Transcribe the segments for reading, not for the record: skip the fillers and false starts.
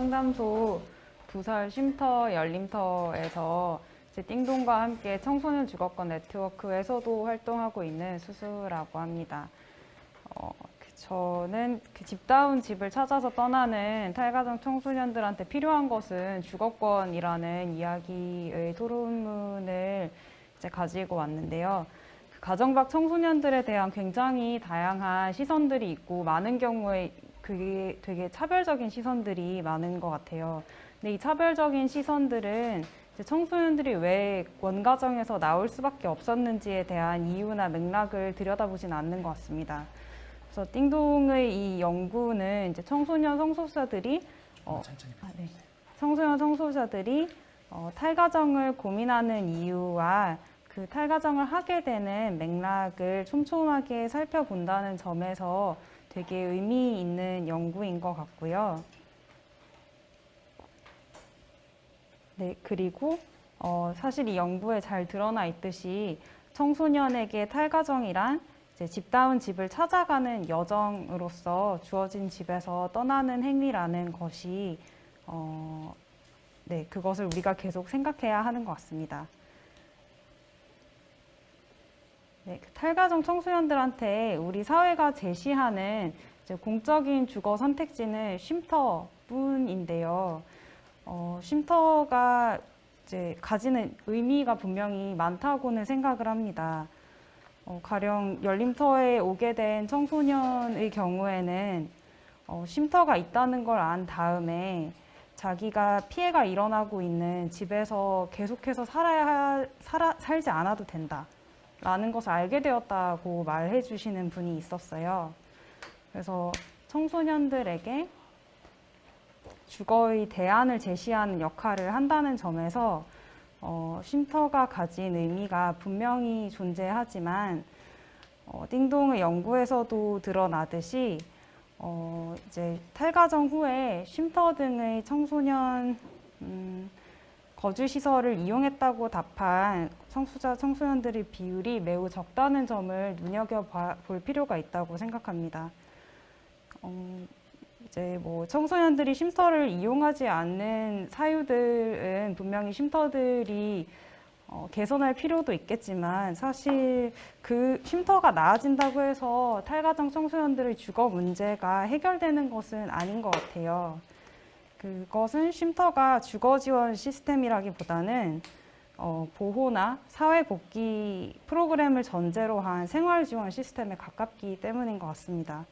상담소 부설 쉼터 열림터에서 띵동과 함께 청소년 주거권 네트워크에서도 활동하고 있는 수수라고 합니다. 저는 집다운 집을 찾아서 떠나는 탈가정 청소년들한테 필요한 것은 주거권이라는 이야기의 토론문을 가지고 왔는데요. 가정 밖 청소년들에 대한 굉장히 다양한 시선들이 있고 많은 경우에 그게 되게 차별적인 시선들이 많은 것 같아요. 근데 이 차별적인 시선들은 청소년들이 왜 원가정에서 나올 수밖에 없었는지에 대한 이유나 맥락을 들여다보진 않는 것 같습니다. 그래서 띵동의 이 연구는 청소년 성소수자들이 청소년 성소수자들이 탈가정을 고민하는 이유와 그 탈가정을 하게 되는 맥락을 촘촘하게 살펴본다는 점에서 되게 의미 있는 연구인 것 같고요. 네, 그리고 사실 이 연구에 잘 드러나 있듯이 청소년에게 탈가정이란 집다운 집을 찾아가는 여정으로서 주어진 집에서 떠나는 행위라는 것이 네, 그것을 우리가 계속 생각해야 하는 것 같습니다. 네, 탈가정 청소년들한테 우리 사회가 제시하는 공적인 주거 선택지는 쉼터뿐인데요. 쉼터가 가지는 의미가 분명히 많다고는 생각을 합니다. 가령 열림터에 오게 된 청소년의 경우에는 쉼터가 있다는 걸 안 다음에 자기가 피해가 일어나고 있는 집에서 계속해서 살지 않아도 된다 라는 것을 알게 되었다고 말해 주시는 분이 있었어요. 그래서 청소년들에게 주거의 대안을 제시하는 역할을 한다는 점에서 쉼터가 가진 의미가 분명히 존재하지만 띵동의 연구에서도 드러나듯이 이제 탈가정 후에 쉼터 등의 청소년 거주시설을 이용했다고 답한 청소년들의 비율이 매우 적다는 점을 눈여겨볼 필요가 있다고 생각합니다. 이제 청소년들이 쉼터를 이용하지 않는 사유들은 분명히 쉼터들이 개선할 필요도 있겠지만 사실 그 쉼터가 나아진다고 해서 탈가정 청소년들의 주거 문제가 해결되는 것은 아닌 것 같아요. 그것은 쉼터가 주거 지원 시스템이라기보다는 보호나 사회복귀 프로그램을 전제로 한 생활 지원 시스템에 가깝기 때문인 것 같습니다.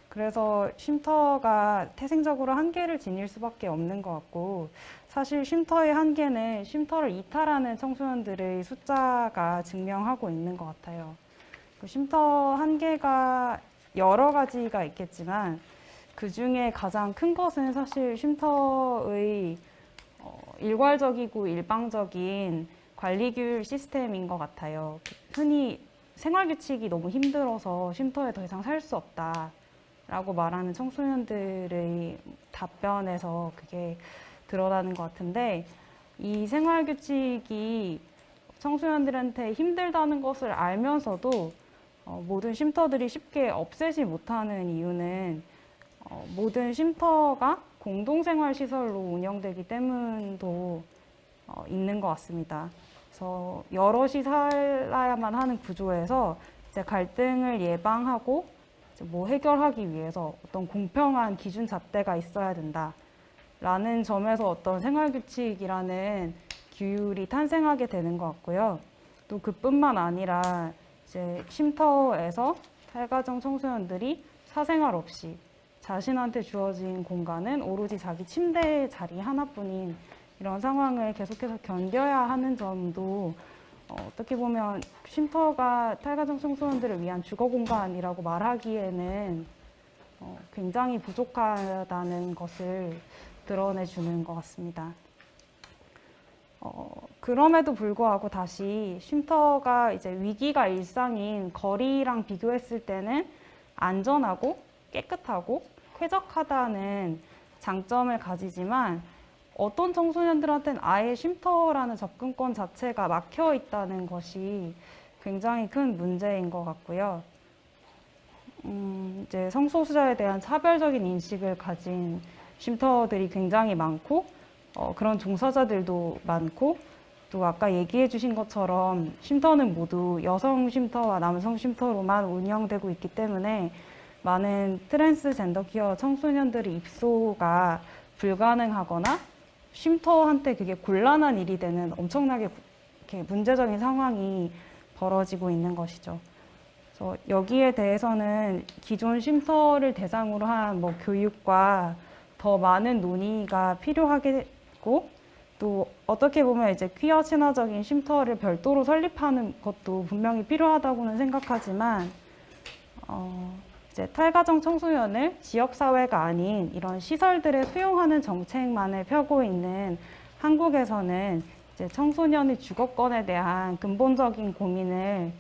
그래서 쉼터가 태생적으로 한계를 지닐 수밖에 없는 것 같고 사실 쉼터의 한계는 쉼터를 이탈하는 청소년들의 숫자가 증명하고 있는 것 같아요. 쉼터 한계가 여러 가지가 있겠지만 그 중에 가장 큰 것은 사실 쉼터의 일괄적이고 일방적인 관리규율 시스템인 것 같아요. 흔히 생활규칙이 너무 힘들어서 쉼터에 더 이상 살 수 없다 라고 말하는 청소년들의 답변에서 그게 드러나는 것 같은데 이 생활규칙이 청소년들한테 힘들다는 것을 알면서도 모든 쉼터들이 쉽게 없애지 못하는 이유는 모든 쉼터가 공동생활시설로 운영되기 때문도 있는 것 같습니다. 그래서 여럿이 살아야만 하는 구조에서 이제 갈등을 예방하고 해결하기 위해서 어떤 공평한 기준 잣대가 있어야 된다라는 점에서 어떤 생활규칙이라는 규율이 탄생하게 되는 것 같고요. 또 그뿐만 아니라 이제 쉼터에서 탈가정 청소년들이 사생활 없이 자신한테 주어진 공간은 오로지 자기 침대 자리 하나뿐인 이런 상황을 계속해서 견뎌야 하는 점도 어떻게 보면 쉼터가 탈가정 청소년들을 위한 주거 공간이라고 말하기에는 굉장히 부족하다는 것을 드러내주는 것 같습니다. 그럼에도 불구하고 다시 쉼터가 이제 위기가 일상인 거리랑 비교했을 때는 안전하고 깨끗하고 쾌적하다는 장점을 가지지만 어떤 청소년들한테는 아예 쉼터라는 접근권 자체가 막혀 있다는 것이 굉장히 큰 문제인 것 같고요. 이제 성소수자에 대한 차별적인 인식을 가진 쉼터들이 굉장히 많고 그런 종사자들도 많고 또 아까 얘기해 주신 것처럼 쉼터는 모두 여성 쉼터와 남성 쉼터로만 운영되고 있기 때문에 많은 트랜스젠더 퀴어 청소년들의 입소가 불가능하거나 쉼터한테 그게 곤란한 일이 되는 엄청나게 이렇게 문제적인 상황이 벌어지고 있는 것이죠. 그래서 여기에 대해서는 기존 쉼터를 대상으로 한 뭐 교육과 더 많은 논의가 필요하겠고 또 어떻게 보면 이제 퀴어 친화적인 쉼터를 별도로 설립하는 것도 분명히 필요하다고는 생각하지만 이제 탈가정 청소년을 지역사회가 아닌 이런 시설들에 수용하는 정책만을 펴고 있는 한국에서는 이제 청소년의 주거권에 대한 근본적인 고민을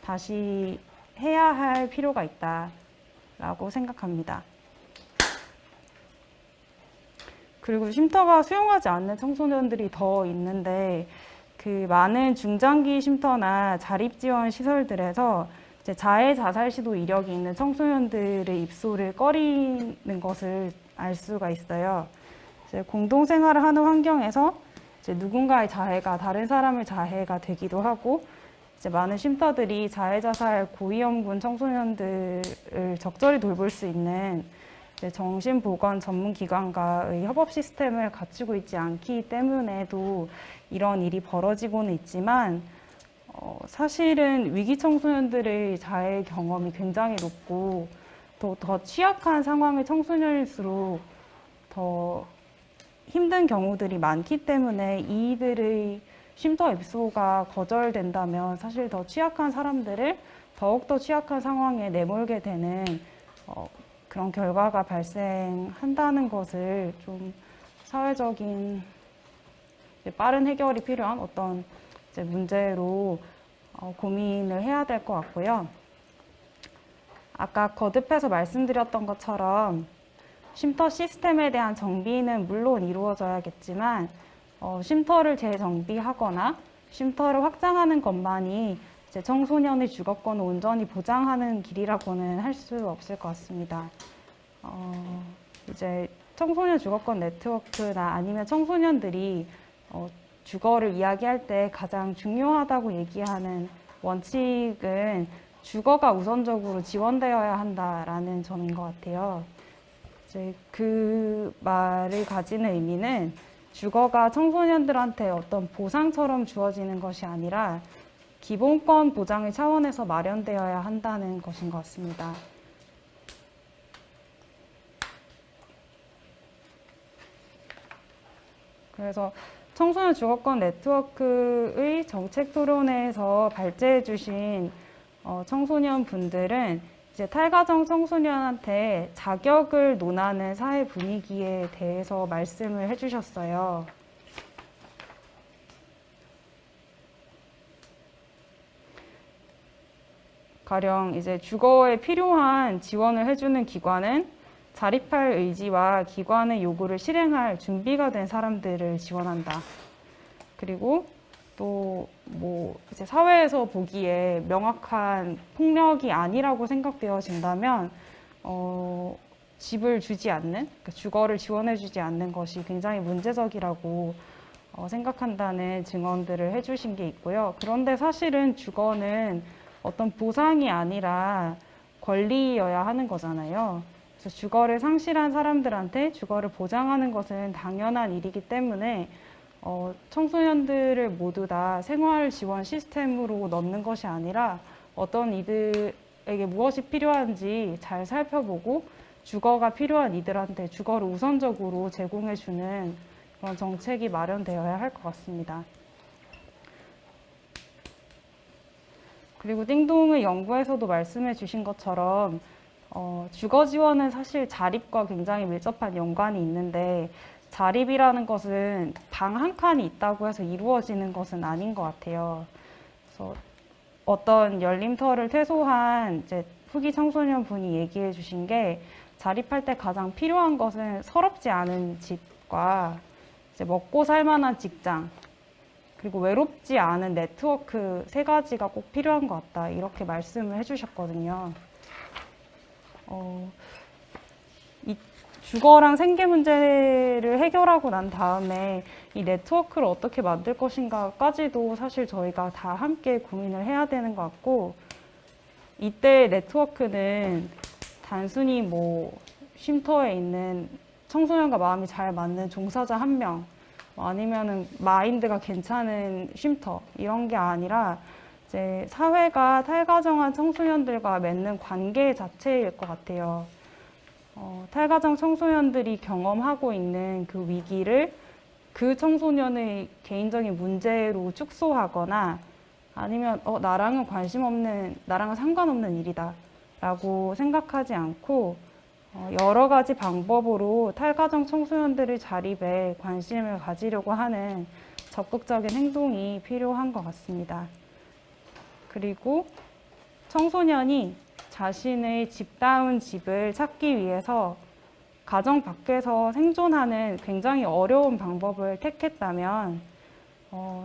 다시 해야 할 필요가 있다라고 생각합니다. 그리고 쉼터가 수용하지 않는 청소년들이 더 있는데 그 많은 중장기 쉼터나 자립지원 시설들에서 이제 자해 자살 시도 이력이 있는 청소년들의 입소를 꺼리는 것을 알 수가 있어요. 이제 공동생활을 하는 환경에서 이제 누군가의 자해가 다른 사람의 자해가 되기도 하고 이제 많은 쉼터들이 자해 자살 고위험군 청소년들을 적절히 돌볼 수 있는 정신보건 전문기관과의 협업 시스템을 갖추고 있지 않기 때문에도 이런 일이 벌어지고는 있지만 사실은 위기 청소년들의 자해 경험이 굉장히 높고 더 취약한 상황의 청소년일수록 더 힘든 경우들이 많기 때문에 이들의 쉼터 입소가 거절된다면 사실 더 취약한 사람들을 더욱더 취약한 상황에 내몰게 되는 그런 결과가 발생한다는 것을 좀 사회적인 빠른 해결이 필요한 어떤 문제로 고민을 해야 될 것 같고요. 아까 거듭해서 말씀드렸던 것처럼 쉼터 시스템에 대한 정비는 물론 이루어져야겠지만 쉼터를 재정비하거나 쉼터를 확장하는 것만이 이제 청소년의 주거권을 온전히 보장하는 길이라고는 할 수 없을 것 같습니다. 이제 청소년 주거권 네트워크나 아니면 청소년들이 주거를 이야기할 때 가장 중요하다고 얘기하는 원칙은 주거가 우선적으로 지원되어야 한다라는 점인 것 같아요. 이제 그 말을 가지는 의미는 주거가 청소년들한테 어떤 보상처럼 주어지는 것이 아니라 기본권 보장의 차원에서 마련되어야 한다는 것인 것 같습니다. 그래서 청소년 주거권 네트워크의 정책 토론회에서 발제해 주신 청소년 분들은 이제 탈가정 청소년한테 자격을 논하는 사회 분위기에 대해서 말씀을 해주셨어요. 가령 이제 주거에 필요한 지원을 해주는 기관은 자립할 의지와 기관의 요구를 실행할 준비가 된 사람들을 지원한다. 그리고 또 뭐 이제 사회에서 보기에 명확한 폭력이 아니라고 생각되어진다면 집을 주지 않는, 그러니까 주거를 지원해주지 않는 것이 굉장히 문제적이라고 생각한다는 증언들을 해주신 게 있고요. 그런데 사실은 주거는 어떤 보상이 아니라 권리여야 하는 거잖아요. 그래서 주거를 상실한 사람들한테 주거를 보장하는 것은 당연한 일이기 때문에 청소년들을 모두 다 생활 지원 시스템으로 넣는 것이 아니라 어떤 이들에게 무엇이 필요한지 잘 살펴보고 주거가 필요한 이들한테 주거를 우선적으로 제공해주는 그런 정책이 마련되어야 할 것 같습니다. 그리고 띵동의 연구에서도 말씀해 주신 것처럼 주거 지원은 사실 자립과 굉장히 밀접한 연관이 있는데 자립이라는 것은 방 한 칸이 있다고 해서 이루어지는 것은 아닌 것 같아요. 그래서 어떤 열림터를 퇴소한 이제 후기 청소년 분이 얘기해 주신 게 자립할 때 가장 필요한 것은 서럽지 않은 집과 이제 먹고 살 만한 직장 그리고 외롭지 않은 네트워크 세 가지가 꼭 필요한 것 같다 이렇게 말씀을 해주셨거든요. 주거랑 생계 문제를 해결하고 난 다음에 이 네트워크를 어떻게 만들 것인가까지도 사실 저희가 다 함께 고민을 해야 되는 것 같고, 이때 네트워크는 단순히 뭐 쉼터에 있는 청소년과 마음이 잘 맞는 종사자 한 명, 아니면은 마인드가 괜찮은 쉼터 이런 게 아니라 이제 사회가 탈가정한 청소년들과 맺는 관계 자체일 것 같아요. 탈가정 청소년들이 경험하고 있는 그 위기를 그 청소년의 개인적인 문제로 축소하거나 아니면 나랑은 관심 없는, 나랑은 상관없는 일이다 라고 생각하지 않고 여러 가지 방법으로 탈가정 청소년들의 자립에 관심을 가지려고 하는 적극적인 행동이 필요한 것 같습니다. 그리고 청소년이 자신의 집다운 집을 찾기 위해서 가정 밖에서 생존하는 굉장히 어려운 방법을 택했다면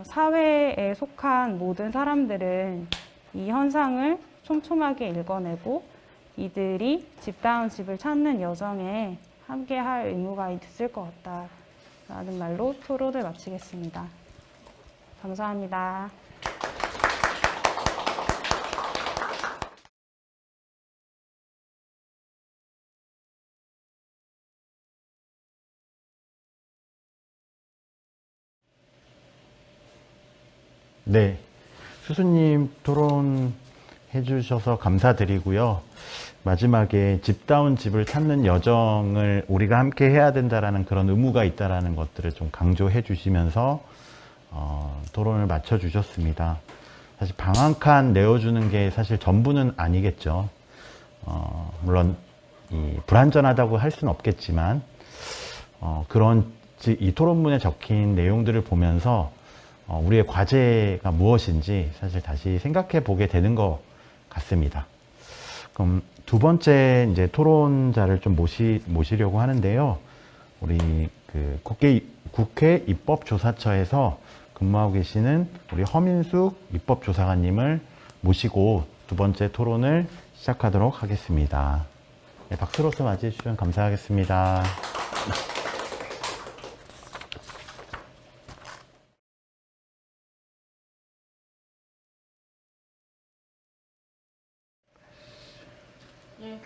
사회에 속한 모든 사람들은 이 현상을 촘촘하게 읽어내고 이들이 집다운 집을 찾는 여정에 함께할 의무가 있을 것 같다라는 말로 토론을 마치겠습니다. 감사합니다. 네, 수수님 토론해 주셔서 감사드리고요. 마지막에 집다운 집을 찾는 여정을 우리가 함께 해야 된다라는 그런 의무가 있다라는 것들을 좀 강조해 주시면서 토론을 마쳐 주셨습니다. 사실 방 한 칸 내어주는 게 사실 전부는 아니겠죠. 물론 불완전하다고 할 수는 없겠지만 이 토론문에 적힌 내용들을 보면서 우리의 과제가 무엇인지 사실 다시 생각해 보게 되는 것 같습니다. 그럼 두 번째 이제 토론자를 좀 모시려고 하는데요. 우리 국회 입법조사처에서 근무하고 계시는 우리 허민숙 입법조사관님을 모시고 두 번째 토론을 시작하도록 하겠습니다. 네, 박수로서 맞이해 주시면 감사하겠습니다.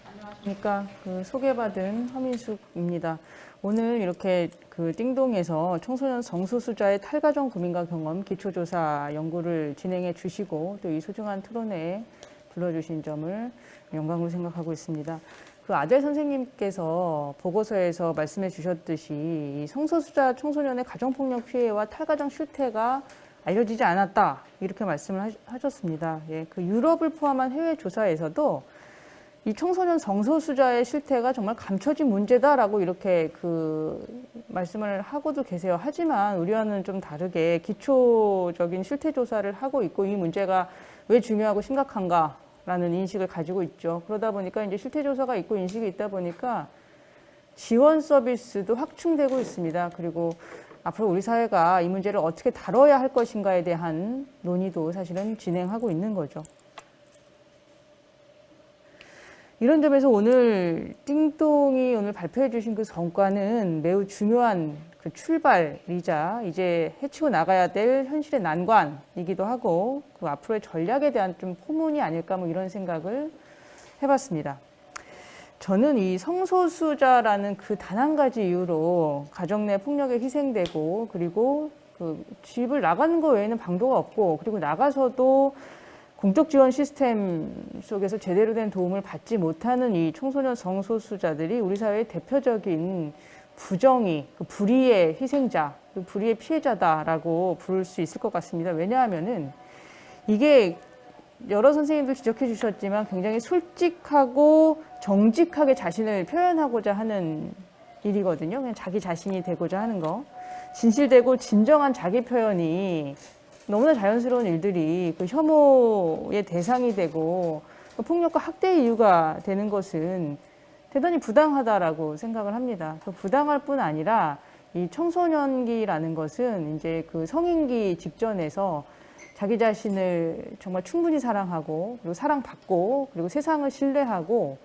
안녕하십니까. 소개받은 허민숙입니다. 오늘 이렇게 띵동에서 청소년 성소수자의 탈가정 고민과 경험 기초조사 연구를 진행해 주시고 또 이 소중한 토론회에 불러주신 점을 영광으로 생각하고 있습니다. 아델 선생님께서 보고서에서 말씀해 주셨듯이 이 성소수자 청소년의 가정폭력 피해와 탈가정 실태가 알려지지 않았다 이렇게 말씀을 하셨습니다. 예, 유럽을 포함한 해외 조사에서도 이 청소년 성소수자의 실태가 정말 감춰진 문제다라고 이렇게 말씀을 하고도 계세요. 하지만 우리와는 좀 다르게 기초적인 실태 조사를 하고 있고 이 문제가 왜 중요하고 심각한가라는 인식을 가지고 있죠. 그러다 보니까 이제 실태 조사가 있고 인식이 있다 보니까 지원 서비스도 확충되고 있습니다. 그리고 앞으로 우리 사회가 이 문제를 어떻게 다뤄야 할 것인가에 대한 논의도 사실은 진행하고 있는 거죠. 이런 점에서 오늘 띵동이 오늘 발표해 주신 성과는 매우 중요한 출발이자 이제 헤치고 나가야 될 현실의 난관이기도 하고 앞으로의 전략에 대한 좀 포문이 아닐까 이런 생각을 해봤습니다. 저는 이 성소수자라는 단 한 가지 이유로 가정 내 폭력에 희생되고 그리고 집을 나가는 것 외에는 방도가 없고 그리고 나가서도 공적 지원 시스템 속에서 제대로 된 도움을 받지 못하는 이 청소년 성소수자들이 우리 사회의 대표적인 부정의, 불의의 희생자, 불의의 피해자다라고 부를 수 있을 것 같습니다. 왜냐하면은 이게 여러 선생님들 지적해 주셨지만 굉장히 솔직하고 정직하게 자신을 표현하고자 하는 일이거든요. 그냥 자기 자신이 되고자 하는 거. 진실되고 진정한 자기 표현이 너무나 자연스러운 일들이 혐오의 대상이 되고 폭력과 학대의 이유가 되는 것은 대단히 부당하다라고 생각을 합니다. 부당할 뿐 아니라 이 청소년기라는 것은 이제 성인기 직전에서 자기 자신을 정말 충분히 사랑하고 그리고 사랑받고 그리고 세상을 신뢰하고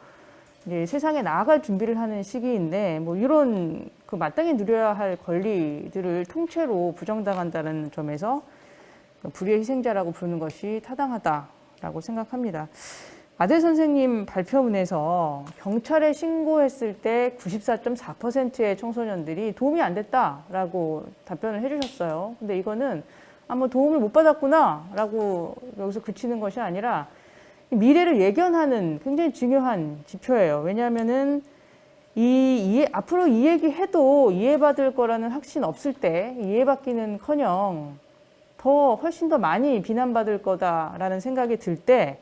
이제 세상에 나아갈 준비를 하는 시기인데 뭐 이런 그 마땅히 누려야 할 권리들을 통째로 부정당한다는 점에서 불의의 희생자라고 부르는 것이 타당하다라고 생각합니다. 아들 선생님 발표문에서 경찰에 신고했을 때 94.4%의 청소년들이 도움이 안 됐다라고 답변을 해주셨어요. 근데 이거는 뭐 도움을 못 받았구나라고 여기서 그치는 것이 아니라 미래를 예견하는 굉장히 중요한 지표예요. 왜냐하면은 앞으로 이 얘기해도 이해받을 거라는 확신 없을 때 이해받기는커녕 훨씬 더 많이 비난받을 거다라는 생각이 들 때,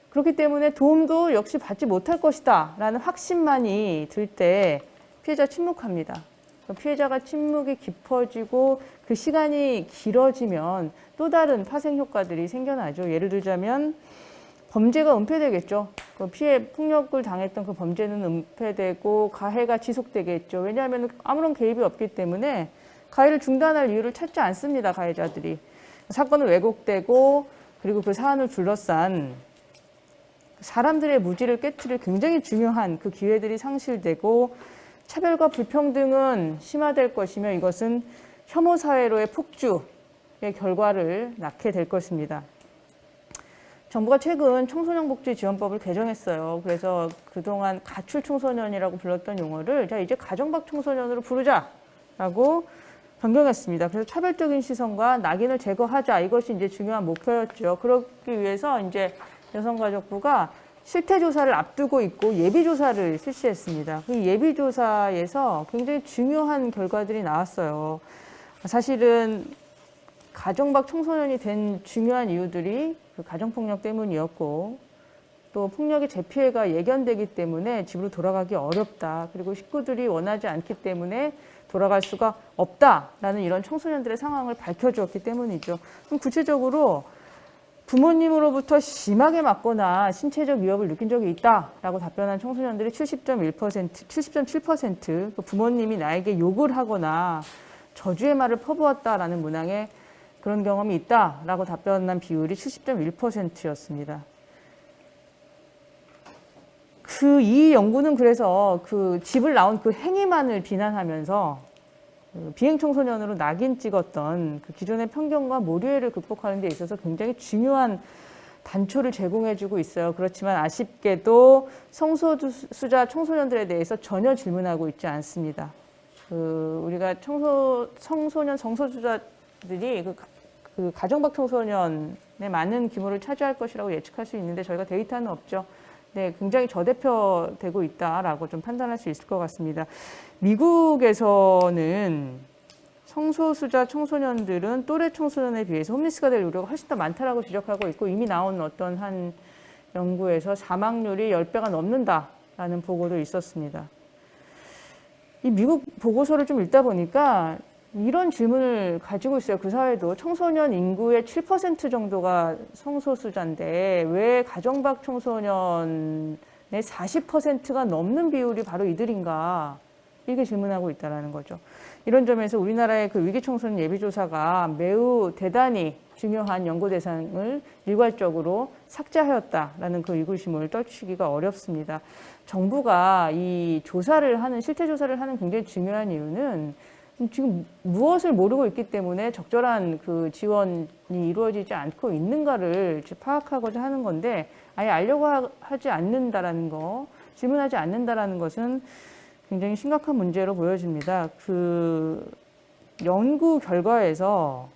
그렇기 때문에 도움도 역시 받지 못할 것이다 라는 확신만이 들 때 피해자 침묵합니다. 피해자가 침묵이 깊어지고 그 시간이 길어지면 또 다른 파생 효과들이 생겨나죠. 예를 들자면 범죄가 은폐되겠죠. 그 피해 폭력을 당했던 그 범죄는 은폐되고 가해가 지속되겠죠. 왜냐하면 아무런 개입이 없기 때문에 가해를 중단할 이유를 찾지 않습니다. 가해자들이. 사건은 왜곡되고 그리고 그 사안을 둘러싼 사람들의 무지를 깨트릴 굉장히 중요한 그 기회들이 상실되고 차별과 불평등은 심화될 것이며 이것은 혐오 사회로의 폭주의 결과를 낳게 될 것입니다. 정부가 최근 청소년복지지원법을 개정했어요. 그래서 그동안 가출 청소년이라고 불렀던 용어를 이제 가정박 청소년으로 부르자라고 변경했습니다. 그래서 차별적인 시선과 낙인을 제거하자, 이것이 이제 중요한 목표였죠. 그러기 위해서 이제 여성가족부가 실태조사를 앞두고 있고 예비조사를 실시했습니다. 그 예비조사에서 굉장히 중요한 결과들이 나왔어요. 사실은 가정박 청소년이 된 중요한 이유들이 그 가정폭력 때문이었고, 또 폭력의 재피해가 예견되기 때문에 집으로 돌아가기 어렵다. 그리고 식구들이 원하지 않기 때문에 돌아갈 수가 없다라는 이런 청소년들의 상황을 밝혀주었기 때문이죠. 그럼 구체적으로 부모님으로부터 심하게 맞거나 신체적 위협을 느낀 적이 있다라고 답변한 청소년들이 70.7%, 부모님이 나에게 욕을 하거나 저주의 말을 퍼부었다라는 문항에 그런 경험이 있다라고 답변한 비율이 70.1%였습니다. 이 연구는 그래서 그 집을 나온 그 행위만을 비난하면서 비행 청소년으로 낙인 찍었던 그 기존의 편견과 모류애를 극복하는 데 있어서 굉장히 중요한 단초를 제공해주고 있어요. 그렇지만 아쉽게도 성소수자 청소년들에 대해서 전혀 질문하고 있지 않습니다. 우리가 청소년 성소수자들이 그 가정박 청소년의 많은 규모를 차지할 것이라고 예측할 수 있는데 저희가 데이터는 없죠. 네, 굉장히 저대표되고 있다라고 좀 판단할 수 있을 것 같습니다. 미국에서는 성소수자 청소년들은 또래 청소년에 비해서 홈리스가 될 우려가 훨씬 더 많다라고 지적하고 있고, 이미 나온 어떤 한 연구에서 사망률이 10배가 넘는다라는 보고도 있었습니다. 이 미국 보고서를 좀 읽다 보니까 이런 질문을 가지고 있어요. 그 사회도 청소년 인구의 7% 정도가 성소수자인데 왜 가정박 청소년의 40%가 넘는 비율이 바로 이들인가, 이렇게 질문하고 있다는 거죠. 이런 점에서 우리나라의 그 위기청소년 예비조사가 매우 대단히 중요한 연구 대상을 일괄적으로 삭제하였다라는 그 의구심을 떨치기가 어렵습니다. 정부가 이 실태 조사를 하는 굉장히 중요한 이유는 지금 무엇을 모르고 있기 때문에 적절한 그 지원이 이루어지지 않고 있는가를 파악하고자 하는 건데, 아예 알려고 하지 않는다라는 거, 질문하지 않는다라는 것은 굉장히 심각한 문제로 보여집니다. 그 연구 결과에서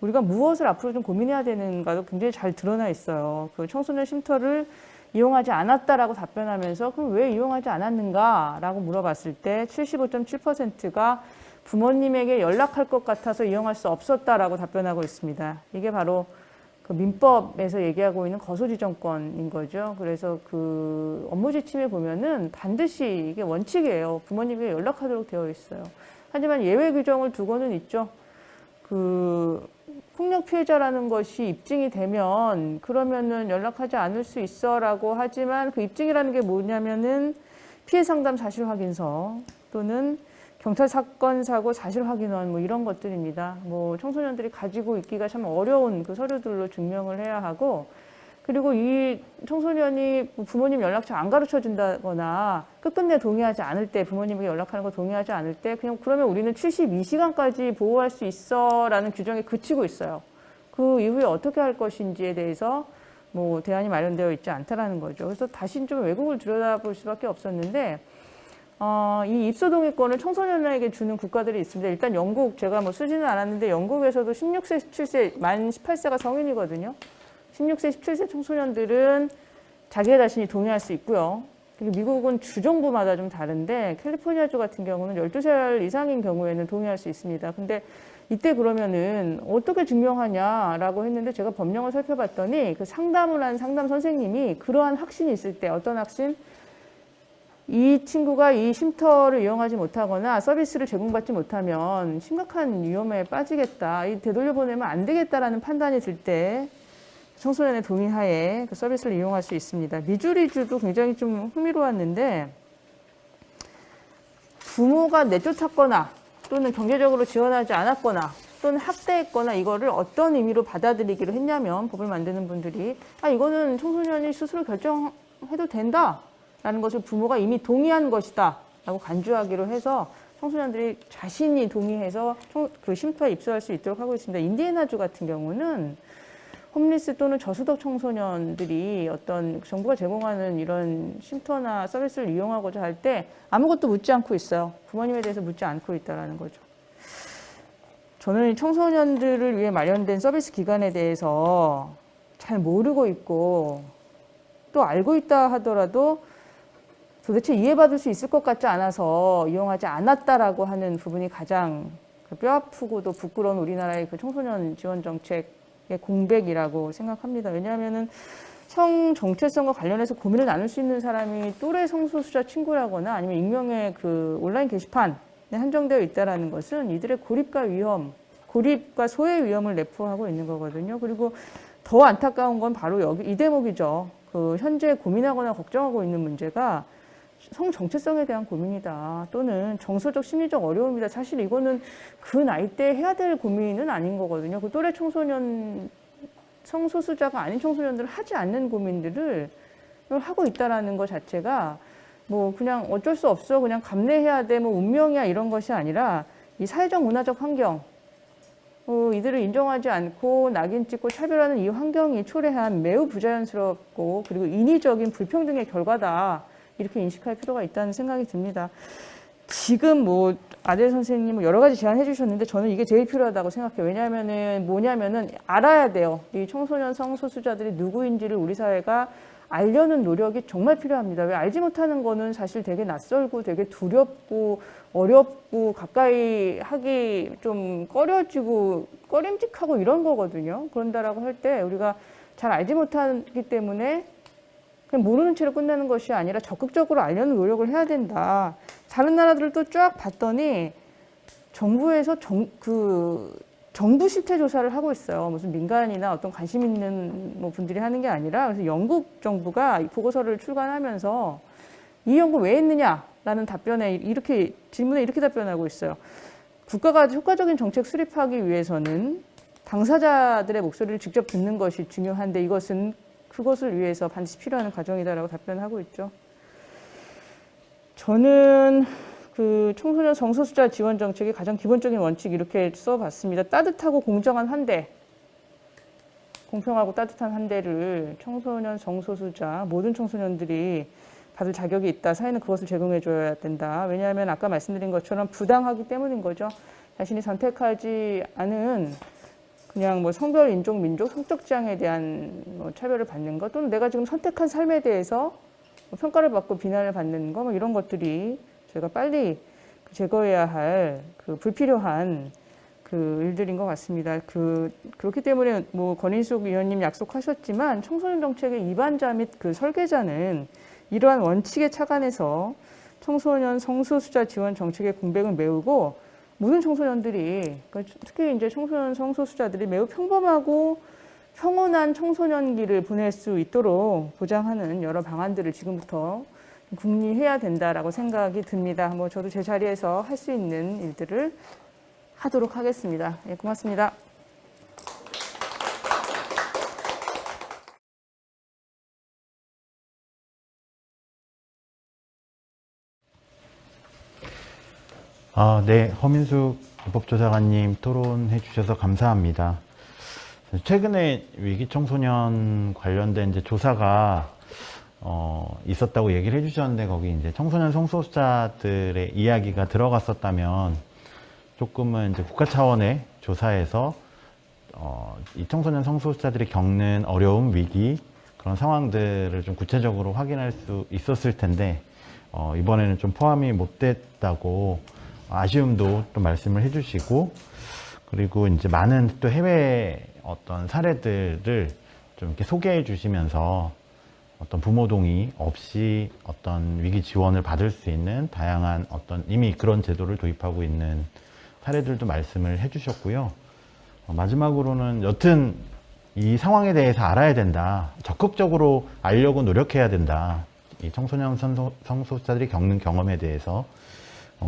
우리가 무엇을 앞으로 좀 고민해야 되는가도 굉장히 잘 드러나 있어요. 그 청소년 쉼터를 이용하지 않았다라고 답변하면서 그럼 왜 이용하지 않았는가라고 물어봤을 때 75.7%가 부모님에게 연락할 것 같아서 이용할 수 없었다라고 답변하고 있습니다. 이게 바로 그 민법에서 얘기하고 있는 거소지정권인 거죠. 그래서 그 업무 지침에 보면은 반드시 이게 원칙이에요. 부모님에게 연락하도록 되어 있어요. 하지만 예외 규정을 두고는 있죠. 그 폭력 피해자라는 것이 입증이 되면 그러면은 연락하지 않을 수 있어라고 하지만, 그 입증이라는 게 뭐냐면은 피해 상담 사실 확인서 또는 경찰 사건 사고 사실 확인원 뭐 이런 것들입니다. 뭐 청소년들이 가지고 있기가 참 어려운 그 서류들로 증명을 해야 하고, 그리고 이 청소년이 부모님 연락처 안 가르쳐 준다거나 끝끝내 동의하지 않을 때, 부모님에게 연락하는 거 동의하지 않을 때 그냥 그러면 우리는 72시간까지 보호할 수 있어라는 규정에 그치고 있어요. 그 이후에 어떻게 할 것인지에 대해서 뭐 대안이 마련되어 있지 않다라는 거죠. 그래서 다시 좀 외국을 들여다볼 수밖에 없었는데 이 입소 동의권을 청소년에게 주는 국가들이 있습니다. 일단 영국, 제가 뭐 쓰지는 않았는데 영국에서도 16세, 17세, 만 18세가 성인이거든요. 16세, 17세 청소년들은 자기 자신이 동의할 수 있고요. 그리고 미국은 주정부마다 좀 다른데 캘리포니아주 같은 경우는 12살 이상인 경우에는 동의할 수 있습니다. 근데 이때 그러면은 어떻게 증명하냐라고 했는데 제가 법령을 살펴봤더니 그 상담을 한 상담 선생님이 그러한 확신이 있을 때, 어떤 확신? 이 친구가 이 쉼터를 이용하지 못하거나 서비스를 제공받지 못하면 심각한 위험에 빠지겠다, 이 되돌려보내면 안 되겠다라는 판단이 들 때 청소년의 동의하에 그 서비스를 이용할 수 있습니다. 미주리주도 굉장히 좀 흥미로웠는데 부모가 내쫓았거나 또는 경제적으로 지원하지 않았거나 또는 학대했거나 이거를 어떤 의미로 받아들이기로 했냐면, 법을 만드는 분들이 이거는 청소년이 스스로 결정해도 된다라는 것을 부모가 이미 동의한 것이다 라고 간주하기로 해서 청소년들이 자신이 동의해서 그 쉼터에 입소할 수 있도록 하고 있습니다. 인디애나주 같은 경우는 홈리스 또는 저소득 청소년들이 어떤 정부가 제공하는 이런 쉼터나 서비스를 이용하고자 할 때 아무것도 묻지 않고 있어요. 부모님에 대해서 묻지 않고 있다는 거죠. 저는 청소년들을 위해 마련된 서비스 기관에 대해서 잘 모르고 있고 또 알고 있다 하더라도 도대체 이해받을 수 있을 것 같지 않아서 이용하지 않았다라고 하는 부분이 가장 뼈아프고도 부끄러운 우리나라의 그 청소년 지원 정책 공백이라고 생각합니다. 왜냐하면은 성 정체성과 관련해서 고민을 나눌 수 있는 사람이 또래 성소수자 친구라거나 아니면 익명의 그 온라인 게시판에 한정되어 있다라는 것은 이들의 고립과 위험, 고립과 소외 위험을 내포하고 있는 거거든요. 그리고 더 안타까운 건 바로 여기 이 대목이죠. 그 현재 고민하거나 걱정하고 있는 문제가 성 정체성에 대한 고민이다, 또는 정서적 심리적 어려움이다. 사실 이거는 그 나이 때 해야 될 고민은 아닌 거거든요. 그 또래 청소년, 성소수자가 아닌 청소년들은 하지 않는 고민들을 하고 있다라는 것 자체가 뭐 그냥 어쩔 수 없어, 그냥 감내해야 돼, 뭐 운명이야, 이런 것이 아니라 이 사회적 문화적 환경, 이들을 인정하지 않고 낙인 찍고 차별하는 이 환경이 초래한 매우 부자연스럽고 그리고 인위적인 불평등의 결과다, 이렇게 인식할 필요가 있다는 생각이 듭니다. 지금 뭐 아델 선생님 여러 가지 제안해 주셨는데 저는 이게 제일 필요하다고 생각해요. 왜냐하면은 뭐냐면은 알아야 돼요. 이 청소년 성소수자들이 누구인지를 우리 사회가 알려는 노력이 정말 필요합니다. 왜 알지 못하는 거는 사실 되게 낯설고 되게 두렵고 어렵고 가까이 하기 좀 꺼려지고 꺼림직하고 이런 거거든요. 그런다라고 할 때 우리가 잘 알지 못하기 때문에 그냥 모르는 채로 끝나는 것이 아니라 적극적으로 알려는 노력을 해야 된다. 다른 나라들을 또 쫙 봤더니 정부에서 정부 실태 조사를 하고 있어요. 무슨 민간이나 어떤 관심 있는 뭐 분들이 하는 게 아니라, 그래서 영국 정부가 이 보고서를 출간하면서 이 연구 왜 했느냐라는 답변에 이렇게 질문에 이렇게 답변하고 있어요. 국가가 효과적인 정책 수립하기 위해서는 당사자들의 목소리를 직접 듣는 것이 중요한데 이것은 그것을 위해서 반드시 필요한 과정이다라고 답변하고 있죠. 저는 그 청소년 성소수자 지원 정책의 가장 기본적인 원칙 이렇게 써봤습니다. 따뜻하고 공정한 환대, 공평하고 따뜻한 환대를 청소년 성소수자 모든 청소년들이 받을 자격이 있다. 사회는 그것을 제공해 줘야 된다. 왜냐하면 아까 말씀드린 것처럼 부당하기 때문인 거죠. 자신이 선택하지 않은 그냥 뭐 성별, 인종, 민족, 성적 지향에 대한 뭐 차별을 받는 것, 또는 내가 지금 선택한 삶에 대해서 평가를 받고 비난을 받는 거, 뭐 이런 것들이 저희가 빨리 제거해야 할 그 불필요한 그 일들인 것 같습니다. 그렇기 때문에 뭐 권인숙 위원님 약속하셨지만 청소년 정책의 입안자 및 그 설계자는 이러한 원칙에 착안해서 청소년 성소수자 지원 정책의 공백을 메우고 모든 청소년들이, 특히 이제 청소년 성소수자들이 매우 평범하고 평온한 청소년기를 보낼 수 있도록 보장하는 여러 방안들을 지금부터 궁리해야 된다라고 생각이 듭니다. 뭐 저도 제 자리에서 할 수 있는 일들을 하도록 하겠습니다. 예, 고맙습니다. 네, 허민숙 입법조사관님 토론해 주셔서 감사합니다. 최근에 위기 청소년 관련된 이제 조사가 있었다고 얘기를 해주셨는데 거기 이제 청소년 성소수자들의 이야기가 들어갔었다면 조금은 이제 국가 차원의 조사에서 이 청소년 성소수자들이 겪는 어려움, 위기 그런 상황들을 좀 구체적으로 확인할 수 있었을 텐데 이번에는 좀 포함이 못 됐다고 아쉬움도 또 말씀을 해주시고 그리고 이제 많은 또 해외 어떤 사례들을 좀 이렇게 소개해 주시면서 어떤 부모 동의 없이 어떤 위기 지원을 받을 수 있는 다양한 어떤 이미 그런 제도를 도입하고 있는 사례들도 말씀을 해 주셨고요. 마지막으로는 여튼 이 상황에 대해서 알아야 된다. 적극적으로 알려고 노력해야 된다. 이 청소년 성소수자들이 겪는 경험에 대해서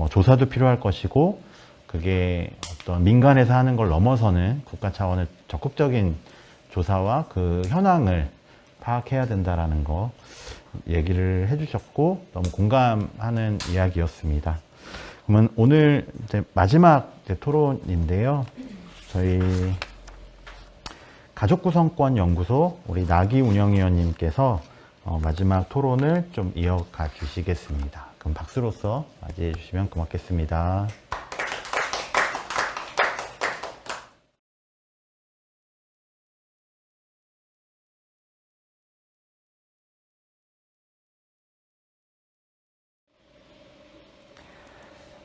조사도 필요할 것이고 그게 어떤 민간에서 하는 걸 넘어서는 국가 차원의 적극적인 조사와 그 현황을 파악해야 된다라는 거 얘기를 해주셨고 너무 공감하는 이야기였습니다. 그러면 오늘 이제 마지막 토론인데요. 저희 가족구성권연구소 우리 나기 운영위원님께서 마지막 토론을 좀 이어가 주시겠습니다. 그럼 박수로서 맞이해 주시면 고맙겠습니다.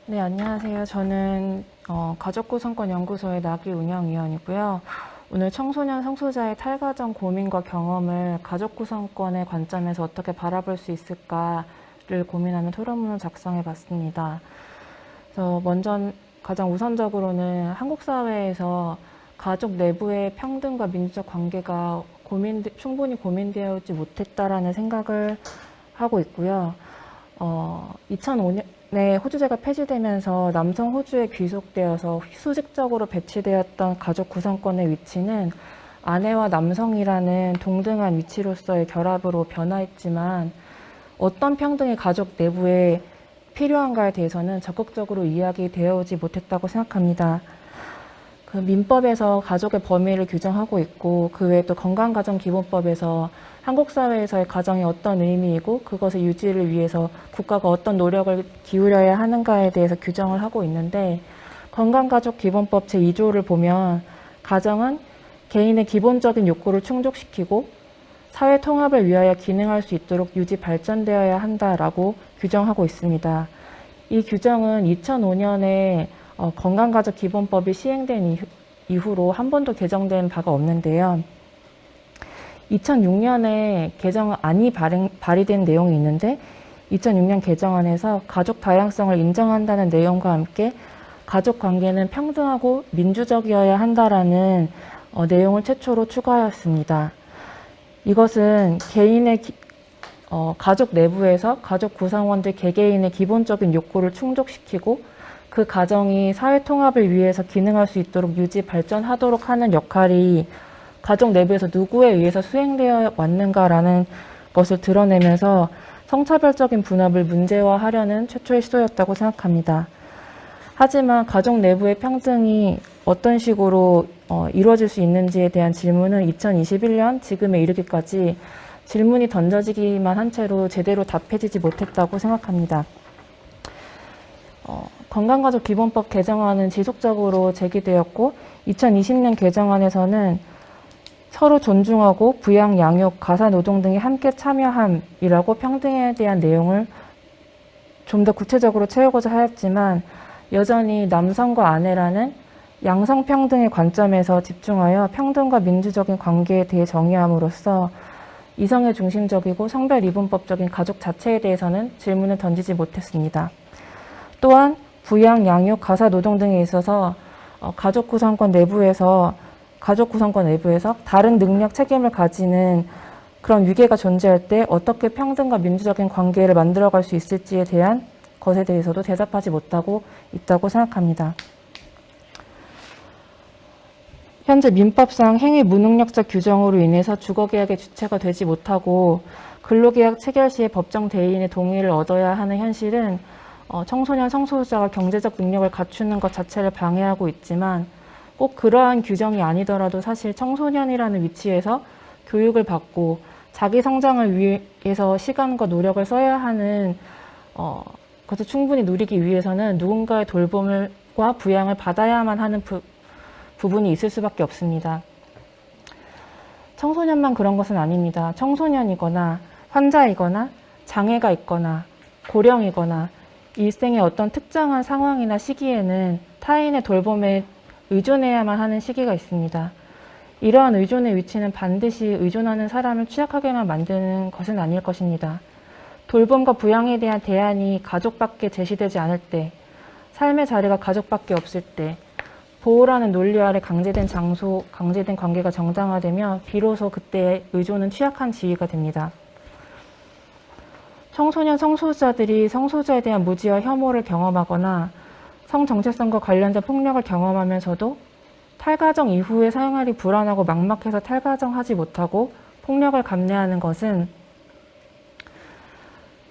네, 안녕하세요. 저는 가족구성권연구소의 나기 운영위원이고요. 오늘 청소년 성소수자의 탈가정 고민과 경험을 가족구성권의 관점에서 어떻게 바라볼 수 있을까를 고민하는 토론문을 작성해 봤습니다. 그래서 먼저 가장 우선적으로는 한국 사회에서 가족 내부의 평등과 민주적 관계가 충분히 고민되어 있지 못했다라는 생각을 하고 있고요. 2005년에 호주제가 폐지되면서 남성 호주에 귀속되어서 수직적으로 배치되었던 가족 구성권의 위치는 아내와 남성이라는 동등한 위치로서의 결합으로 변화했지만 어떤 평등이 가족 내부에 필요한가에 대해서는 적극적으로 이야기되어 오지 못했다고 생각합니다. 그 민법에서 가족의 범위를 규정하고 있고 그 외에 또 건강가정기본법에서 한국 사회에서의 가정이 어떤 의미이고 그것의 유지를 위해서 국가가 어떤 노력을 기울여야 하는가에 대해서 규정을 하고 있는데 건강가족기본법 제2조를 보면 가정은 개인의 기본적인 욕구를 충족시키고 사회 통합을 위하여 기능할 수 있도록 유지 발전되어야 한다라고 규정하고 있습니다. 이 규정은 2005년에 건강가족기본법이 시행된 이후로 한 번도 개정된 바가 없는데요. 2006년에 개정안이 발의된 내용이 있는데 2006년 개정안에서 가족 다양성을 인정한다는 내용과 함께 가족 관계는 평등하고 민주적이어야 한다라는 내용을 최초로 추가하였습니다. 이것은 개인의 가족 내부에서 가족 구성원들 개개인의 기본적인 욕구를 충족시키고 그 가정이 사회 통합을 위해서 기능할 수 있도록 유지 발전하도록 하는 역할이 가족 내부에서 누구에 의해서 수행되어 왔는가라는 것을 드러내면서 성차별적인 분업을 문제화하려는 최초의 시도였다고 생각합니다. 하지만 가족 내부의 평등이 어떤 식으로 이루어질 수 있는지에 대한 질문은 2021년 지금에 이르기까지 질문이 던져지기만 한 채로 제대로 답해지지 못했다고 생각합니다. 건강가족기본법 개정안은 지속적으로 제기되었고 2020년 개정안에서는 서로 존중하고 부양, 양육, 가사노동 등이 함께 참여함이라고 평등에 대한 내용을 좀 더 구체적으로 채우고자 하였지만 여전히 남성과 아내라는 양성평등의 관점에서 집중하여 평등과 민주적인 관계에 대해 정의함으로써 이성애 중심적이고 성별 이분법적인 가족 자체에 대해서는 질문을 던지지 못했습니다. 또한 부양, 양육, 가사노동 등에 있어서 가족 구성권 내부에서 다른 능력, 책임을 가지는 그런 위계가 존재할 때 어떻게 평등과 민주적인 관계를 만들어갈 수 있을지에 대한 것에 대해서도 대답하지 못하고 있다고 생각합니다. 현재 민법상 행위 무능력적 규정으로 인해서 주거계약의 주체가 되지 못하고 근로계약 체결 시에 법정 대리인의 동의를 얻어야 하는 현실은 청소년 성소수자가 경제적 능력을 갖추는 것 자체를 방해하고 있지만 꼭 그러한 규정이 아니더라도 사실 청소년이라는 위치에서 교육을 받고 자기 성장을 위해서 시간과 노력을 써야 하는 것을 충분히 누리기 위해서는 누군가의 돌봄과 부양을 받아야만 하는 부분이 있을 수밖에 없습니다. 청소년만 그런 것은 아닙니다. 청소년이거나 환자이거나 장애가 있거나 고령이거나 일생의 어떤 특정한 상황이나 시기에는 타인의 돌봄에 의존해야만 하는 시기가 있습니다. 이러한 의존의 위치는 반드시 의존하는 사람을 취약하게만 만드는 것은 아닐 것입니다. 돌봄과 부양에 대한 대안이 가족밖에 제시되지 않을 때, 삶의 자리가 가족밖에 없을 때, 보호라는 논리 아래 강제된 장소, 강제된 관계가 정당화되며 비로소 그때 의존은 취약한 지위가 됩니다. 청소년 성소수자들이 성소수자에 대한 무지와 혐오를 경험하거나 성정체성과 관련된 폭력을 경험하면서도 탈가정 이후에 생활이 불안하고 막막해서 탈가정하지 못하고 폭력을 감내하는 것은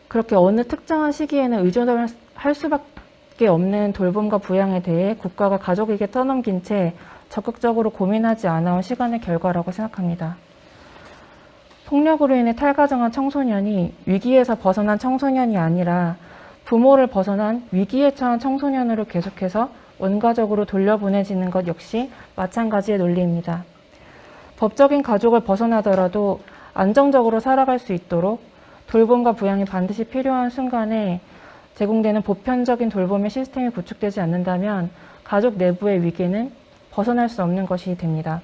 그렇게 어느 특정한 시기에는 의존을 할 수밖에 없는 돌봄과 부양에 대해 국가가 가족에게 떠넘긴 채 적극적으로 고민하지 않아온 시간의 결과라고 생각합니다. 폭력으로 인해 탈가정한 청소년이 위기에서 벗어난 청소년이 아니라 부모를 벗어난 위기에 처한 청소년으로 계속해서 원가적으로 돌려보내지는 것 역시 마찬가지의 논리입니다. 법적인 가족을 벗어나더라도 안정적으로 살아갈 수 있도록 돌봄과 부양이 반드시 필요한 순간에 제공되는 보편적인 돌봄의 시스템이 구축되지 않는다면 가족 내부의 위기는 벗어날 수 없는 것이 됩니다.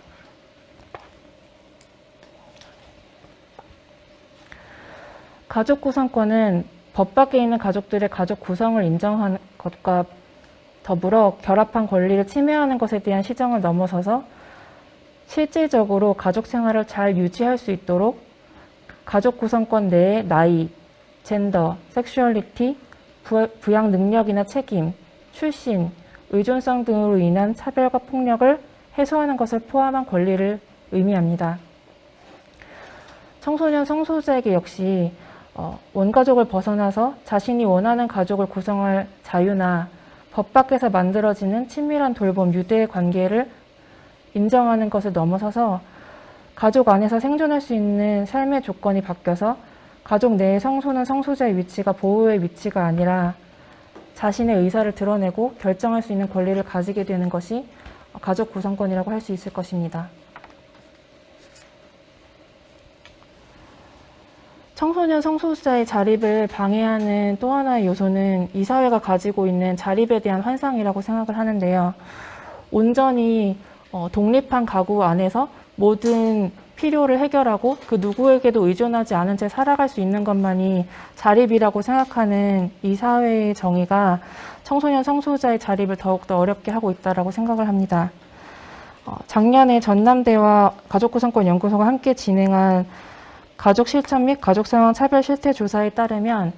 가족 구성권은 법 밖에 있는 가족들의 가족 구성을 인정하는 것과 더불어 결합한 권리를 침해하는 것에 대한 시정을 넘어서서 실질적으로 가족 생활을 잘 유지할 수 있도록 가족 구성권 내의 나이, 젠더, 섹슈얼리티, 부양 능력이나 책임, 출신, 의존성 등으로 인한 차별과 폭력을 해소하는 것을 포함한 권리를 의미합니다. 청소년 성소수자에게 역시 원가족을 벗어나서 자신이 원하는 가족을 구성할 자유나 법 밖에서 만들어지는 친밀한 돌봄, 유대의 관계를 인정하는 것을 넘어서서 가족 안에서 생존할 수 있는 삶의 조건이 바뀌어서 가족 내의 성소는 성소자의 위치가 보호의 위치가 아니라 자신의 의사를 드러내고 결정할 수 있는 권리를 가지게 되는 것이 가족 구성권이라고 할 수 있을 것입니다. 청소년 성소수자의 자립을 방해하는 또 하나의 요소는 이 사회가 가지고 있는 자립에 대한 환상이라고 생각을 하는데요. 온전히 독립한 가구 안에서 모든 필요를 해결하고 그 누구에게도 의존하지 않은 채 살아갈 수 있는 것만이 자립이라고 생각하는 이 사회의 정의가 청소년 성소수자의 자립을 더욱더 어렵게 하고 있다고 생각을 합니다. 작년에 전남대와 가족구성권연구소가 함께 진행한 가족 실천 및 가족 상황 차별 실태 조사에 따르면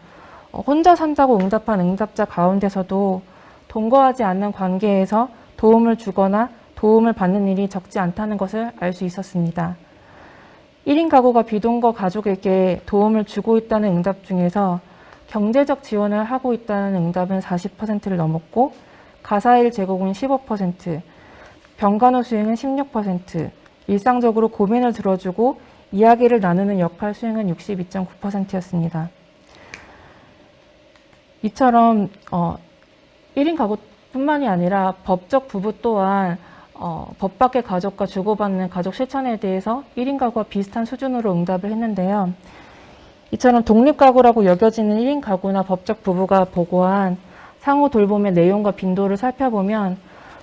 혼자 산다고 응답한 응답자 가운데서도 동거하지 않는 관계에서 도움을 주거나 도움을 받는 일이 적지 않다는 것을 알 수 있었습니다. 1인 가구가 비동거 가족에게 도움을 주고 있다는 응답 중에서 경제적 지원을 하고 있다는 응답은 40%를 넘었고 가사일 제공은 15%, 병간호 수행은 16%, 일상적으로 고민을 들어주고 이야기를 나누는 역할 수행은 62.9%였습니다. 이처럼 1인 가구뿐만이 아니라 법적 부부 또한 법 밖의 가족과 주고받는 가족 실천에 대해서 1인 가구와 비슷한 수준으로 응답을 했는데요. 이처럼 독립가구라고 여겨지는 1인 가구나 법적 부부가 보고한 상호 돌봄의 내용과 빈도를 살펴보면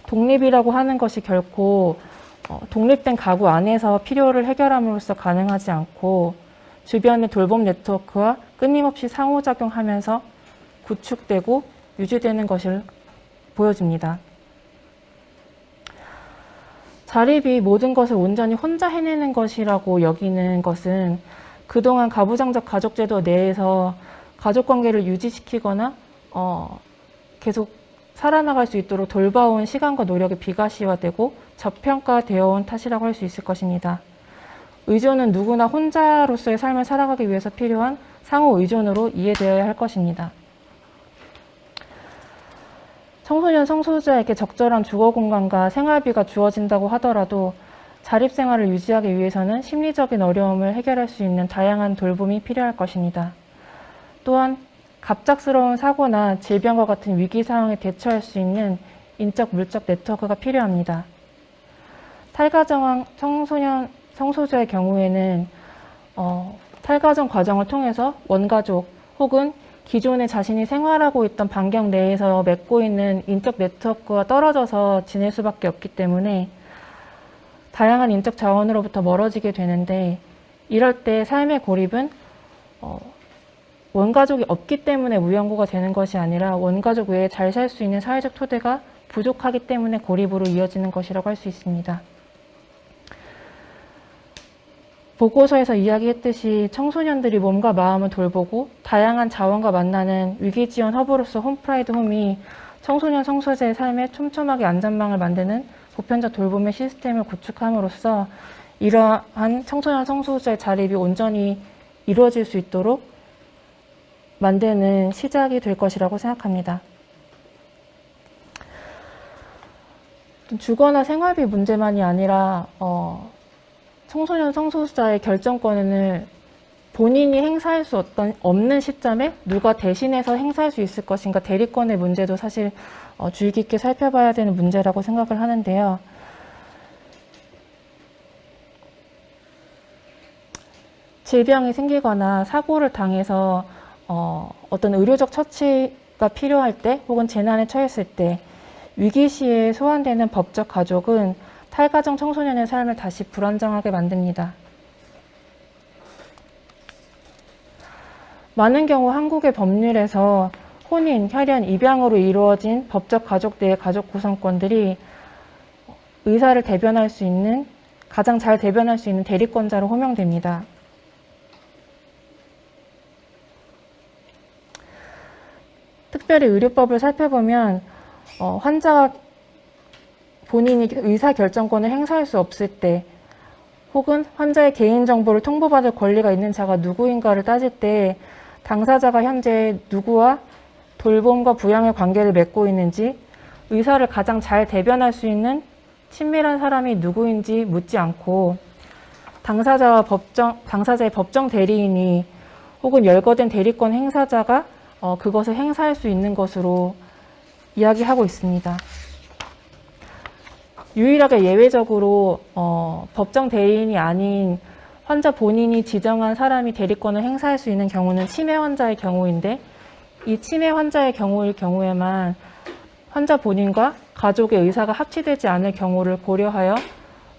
독립이라고 하는 것이 결코 독립된 가구 안에서 필요를 해결함으로써 가능하지 않고 주변의 돌봄 네트워크와 끊임없이 상호작용하면서 구축되고 유지되는 것을 보여줍니다. 자립이 모든 것을 온전히 혼자 해내는 것이라고 여기는 것은 그동안 가부장적 가족제도 내에서 가족관계를 유지시키거나 계속 살아나갈 수 있도록 돌봐온 시간과 노력이 비가시화되고 저평가되어 온 탓이라고 할 수 있을 것입니다. 의존은 누구나 혼자로서의 삶을 살아가기 위해서 필요한 상호 의존으로 이해되어야 할 것입니다. 청소년 성소수자에게 적절한 주거 공간과 생활비가 주어진다고 하더라도 자립생활을 유지하기 위해서는 심리적인 어려움을 해결할 수 있는 다양한 돌봄이 필요할 것입니다. 또한 갑작스러운 사고나 질병과 같은 위기 상황에 대처할 수 있는 인적, 물적 네트워크가 필요합니다. 탈가정 청소년 성소수자의 경우에는 탈가정 과정을 통해서 원가족 혹은 기존에 자신이 생활하고 있던 반경 내에서 맺고 있는 인적 네트워크가 떨어져서 지낼 수밖에 없기 때문에 다양한 인적 자원으로부터 멀어지게 되는데, 이럴 때 삶의 고립은 원가족이 없기 때문에 무연고가 되는 것이 아니라 원가족 외에 잘 살 수 있는 사회적 토대가 부족하기 때문에 고립으로 이어지는 것이라고 할 수 있습니다. 보고서에서 이야기했듯이 청소년들이 몸과 마음을 돌보고 다양한 자원과 만나는 위기지원 허브로서 홈프라이드 홈이 청소년 성소수자의 삶에 촘촘하게 안전망을 만드는 보편적 돌봄의 시스템을 구축함으로써 이러한 청소년 성소수자의 자립이 온전히 이루어질 수 있도록 만드는 시작이 될 것이라고 생각합니다. 주거나 생활비 문제만이 아니라 청소년 성소수자의 결정권을 본인이 행사할 수 없는 시점에 누가 대신해서 행사할 수 있을 것인가, 대리권의 문제도 사실 주의 깊게 살펴봐야 되는 문제라고 생각을 하는데요. 질병이 생기거나 사고를 당해서 어떤 의료적 처치가 필요할 때 혹은 재난에 처했을 때 위기 시에 소환되는 법적 가족은 탈가정 청소년의 삶을 다시 불안정하게 만듭니다. 많은 경우 한국의 법률에서 혼인, 혈연, 입양으로 이루어진 법적 가족 내의 가족 구성권들이 의사를 대변할 수 있는, 가장 잘 대변할 수 있는 대리권자로 호명됩니다. 특별히 의료법을 살펴보면 환자가 본인이 의사결정권을 행사할 수 없을 때 혹은 환자의 개인정보를 통보받을 권리가 있는 자가 누구인가를 따질 때 당사자가 현재 누구와 돌봄과 부양의 관계를 맺고 있는지, 의사를 가장 잘 대변할 수 있는 친밀한 사람이 누구인지 묻지 않고 당사자의 법정 대리인이 혹은 열거된 대리권 행사자가 그것을 행사할 수 있는 것으로 이야기하고 있습니다. 유일하게 예외적으로 법정 대리인이 아닌 환자 본인이 지정한 사람이 대리권을 행사할 수 있는 경우는 치매 환자의 경우인데, 이 치매 환자의 경우일 경우에만 환자 본인과 가족의 의사가 합치되지 않을 경우를 고려하여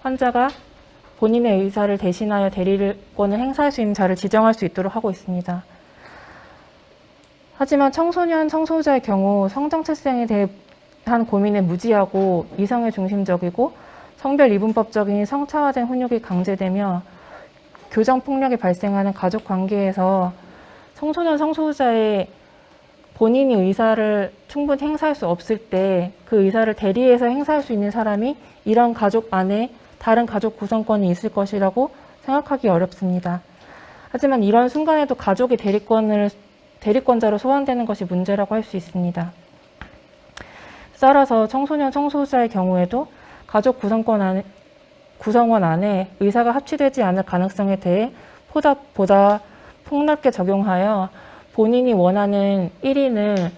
환자가 본인의 의사를 대신하여 대리권을 행사할 수 있는 자를 지정할 수 있도록 하고 있습니다. 하지만 청소년 성소수자의 경우 성정체성에 대한 고민에 무지하고 이성에 중심적이고 성별 이분법적인 성차화된 훈육이 강제되며 교정폭력이 발생하는 가족관계에서 청소년 성소수자의 본인이 의사를 충분히 행사할 수 없을 때 그 의사를 대리해서 행사할 수 있는 사람이 이런 가족 안에 다른 가족 구성권이 있을 것이라고 생각하기 어렵습니다. 하지만 이런 순간에도 가족이 대리권자로 소환되는 것이 문제라고 할 수 있습니다. 따라서 청소년 성소수자의 경우에도 가족 구성원 안에 의사가 합치되지 않을 가능성에 대해 보다 폭넓게 적용하여 본인이 원하는 1인을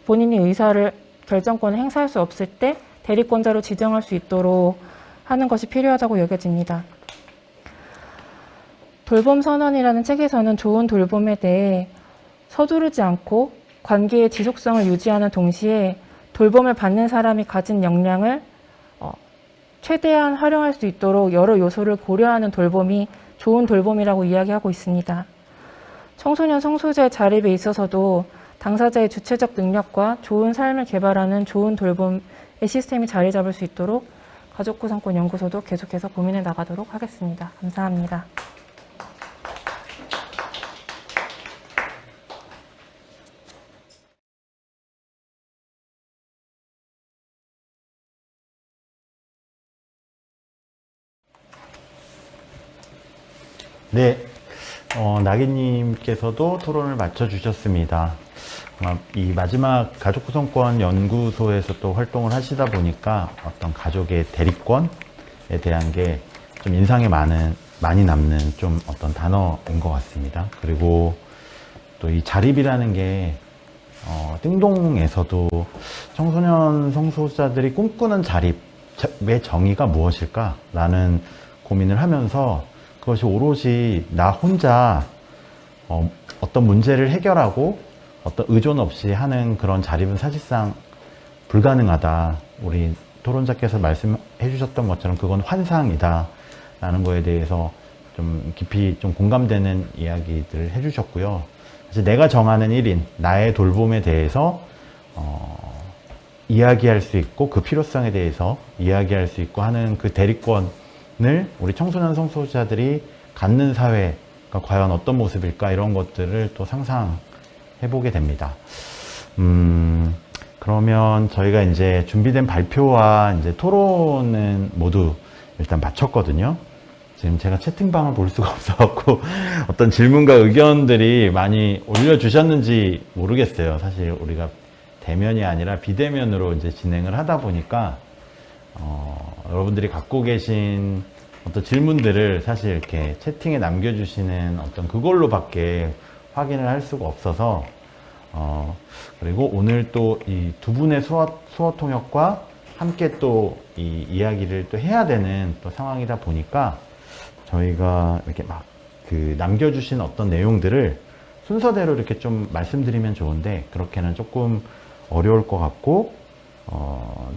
본인이 의사를 결정권을 행사할 수 없을 때 대리권자로 지정할 수 있도록 하는 것이 필요하다고 여겨집니다. 돌봄 선언이라는 책에서는 좋은 돌봄에 대해 서두르지 않고 관계의 지속성을 유지하는 동시에 돌봄을 받는 사람이 가진 역량을 최대한 활용할 수 있도록 여러 요소를 고려하는 돌봄이 좋은 돌봄이라고 이야기하고 있습니다. 청소년 성소수자의 자립에 있어서도 당사자의 주체적 능력과 좋은 삶을 개발하는 좋은 돌봄의 시스템이 자리 잡을 수 있도록 가족구성권 연구소도 계속해서 고민해 나가도록 하겠습니다. 감사합니다. 네, 나기님께서도 토론을 마쳐주셨습니다. 이 마지막 가족 구성권 연구소에서 또 활동을 하시다 보니까 어떤 가족의 대립권에 대한 게 좀 인상에 많이 남는 좀 어떤 단어인 것 같습니다. 그리고 또 이 자립이라는 게 띵동에서도 청소년 성소수자들이 꿈꾸는 자립의 정의가 무엇일까라는 고민을 하면서 그것이 오롯이 나 혼자 어떤 문제를 해결하고 어떤 의존 없이 하는 그런 자립은 사실상 불가능하다. 우리 토론자께서 말씀해 주셨던 것처럼 그건 환상이다. 라는 거에 대해서 좀 깊이 좀 공감되는 이야기들을 해주셨고요. 사실 내가 정하는 1인, 나의 돌봄에 대해서 이야기할 수 있고 그 필요성에 대해서 이야기할 수 있고 하는 그 대리권을 우리 청소년 성소수자들이 갖는 사회가 과연 어떤 모습일까 이런 것들을 또 상상해보게 됩니다. 그러면 저희가 이제 준비된 발표와 이제 토론은 모두 일단 마쳤거든요. 지금 제가 채팅방을 볼 수가 없어갖고 어떤 질문과 의견들이 많이 올려주셨는지 모르겠어요. 사실 우리가 대면이 아니라 비대면으로 이제 진행을 하다 보니까 여러분들이 갖고 계신 어떤 질문들을 사실 이렇게 채팅에 남겨주시는 어떤 그걸로밖에 확인을 할 수가 없어서 그리고 오늘 또 이 두 분의 수어 통역과 함께 또 이 이야기를 또 해야 되는 또 상황이다 보니까 저희가 이렇게 막 그 남겨주신 어떤 내용들을 순서대로 이렇게 좀 말씀드리면 좋은데 그렇게는 조금 어려울 것 같고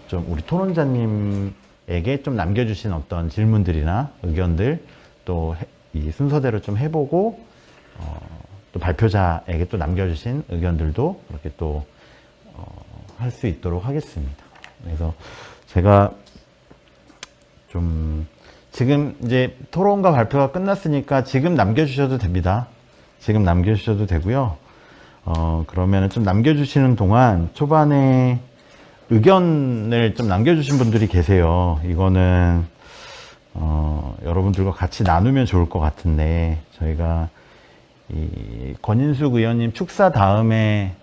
좀 우리 토론자님에게 좀 남겨주신 어떤 질문들이나 의견들 또 이 순서대로 좀 해보고 또 발표자에게 또 남겨주신 의견들도 그렇게 또 할 수 있도록 하겠습니다. 그래서 제가 좀 지금 이제 토론과 발표가 끝났으니까 지금 남겨주셔도 됩니다. 지금 남겨주셔도 되고요. 그러면 좀 남겨주시는 동안 초반에 의견을 좀 남겨주신 분들이 계세요. 이거는 여러분들과 같이 나누면 좋을 것 같은데 저희가 이 권인숙 의원님 축사 다음에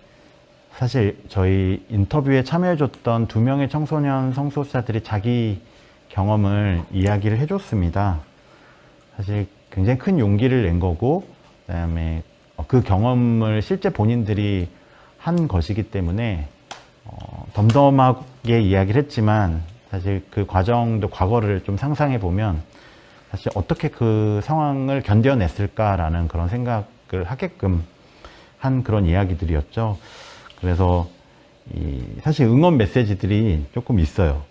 사실 저희 인터뷰에 참여해줬던 2명의 청소년 성소수자들이 자기 경험을 이야기를 해줬습니다. 사실 굉장히 큰 용기를 낸 거고 그다음에 그 경험을 실제 본인들이 한 것이기 때문에 덤덤하게 이야기를 했지만 사실 그 과정도 과거를 좀 상상해 보면 사실 어떻게 그 상황을 견뎌냈을까라는 그런 생각을 하게끔 한 그런 이야기들이었죠. 그래서 사실 응원 메시지들이 조금 있어요.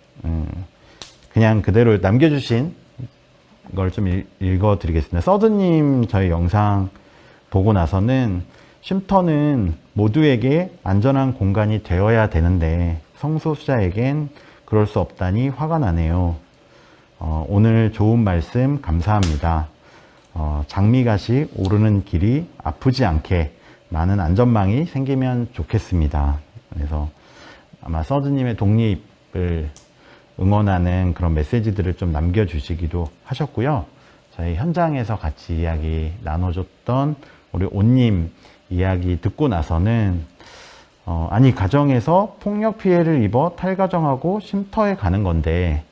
그냥 그대로 남겨주신 걸 좀 읽어드리겠습니다. 서드님 저희 영상 보고 나서는 쉼터는 모두에게 안전한 공간이 되어야 되는데 성소수자에겐 그럴 수 없다니 화가 나네요. 오늘 좋은 말씀 감사합니다. 장미가시 오르는 길이 아프지 않게 많은 안전망이 생기면 좋겠습니다. 그래서 아마 서드님의 독립을 응원하는 그런 메시지들을 좀 남겨주시기도 하셨고요. 저희 현장에서 같이 이야기 나눠줬던 우리 온님 이야기 듣고 나서는 아니 가정에서 폭력 피해를 입어 탈가정하고 쉼터에 가는 건데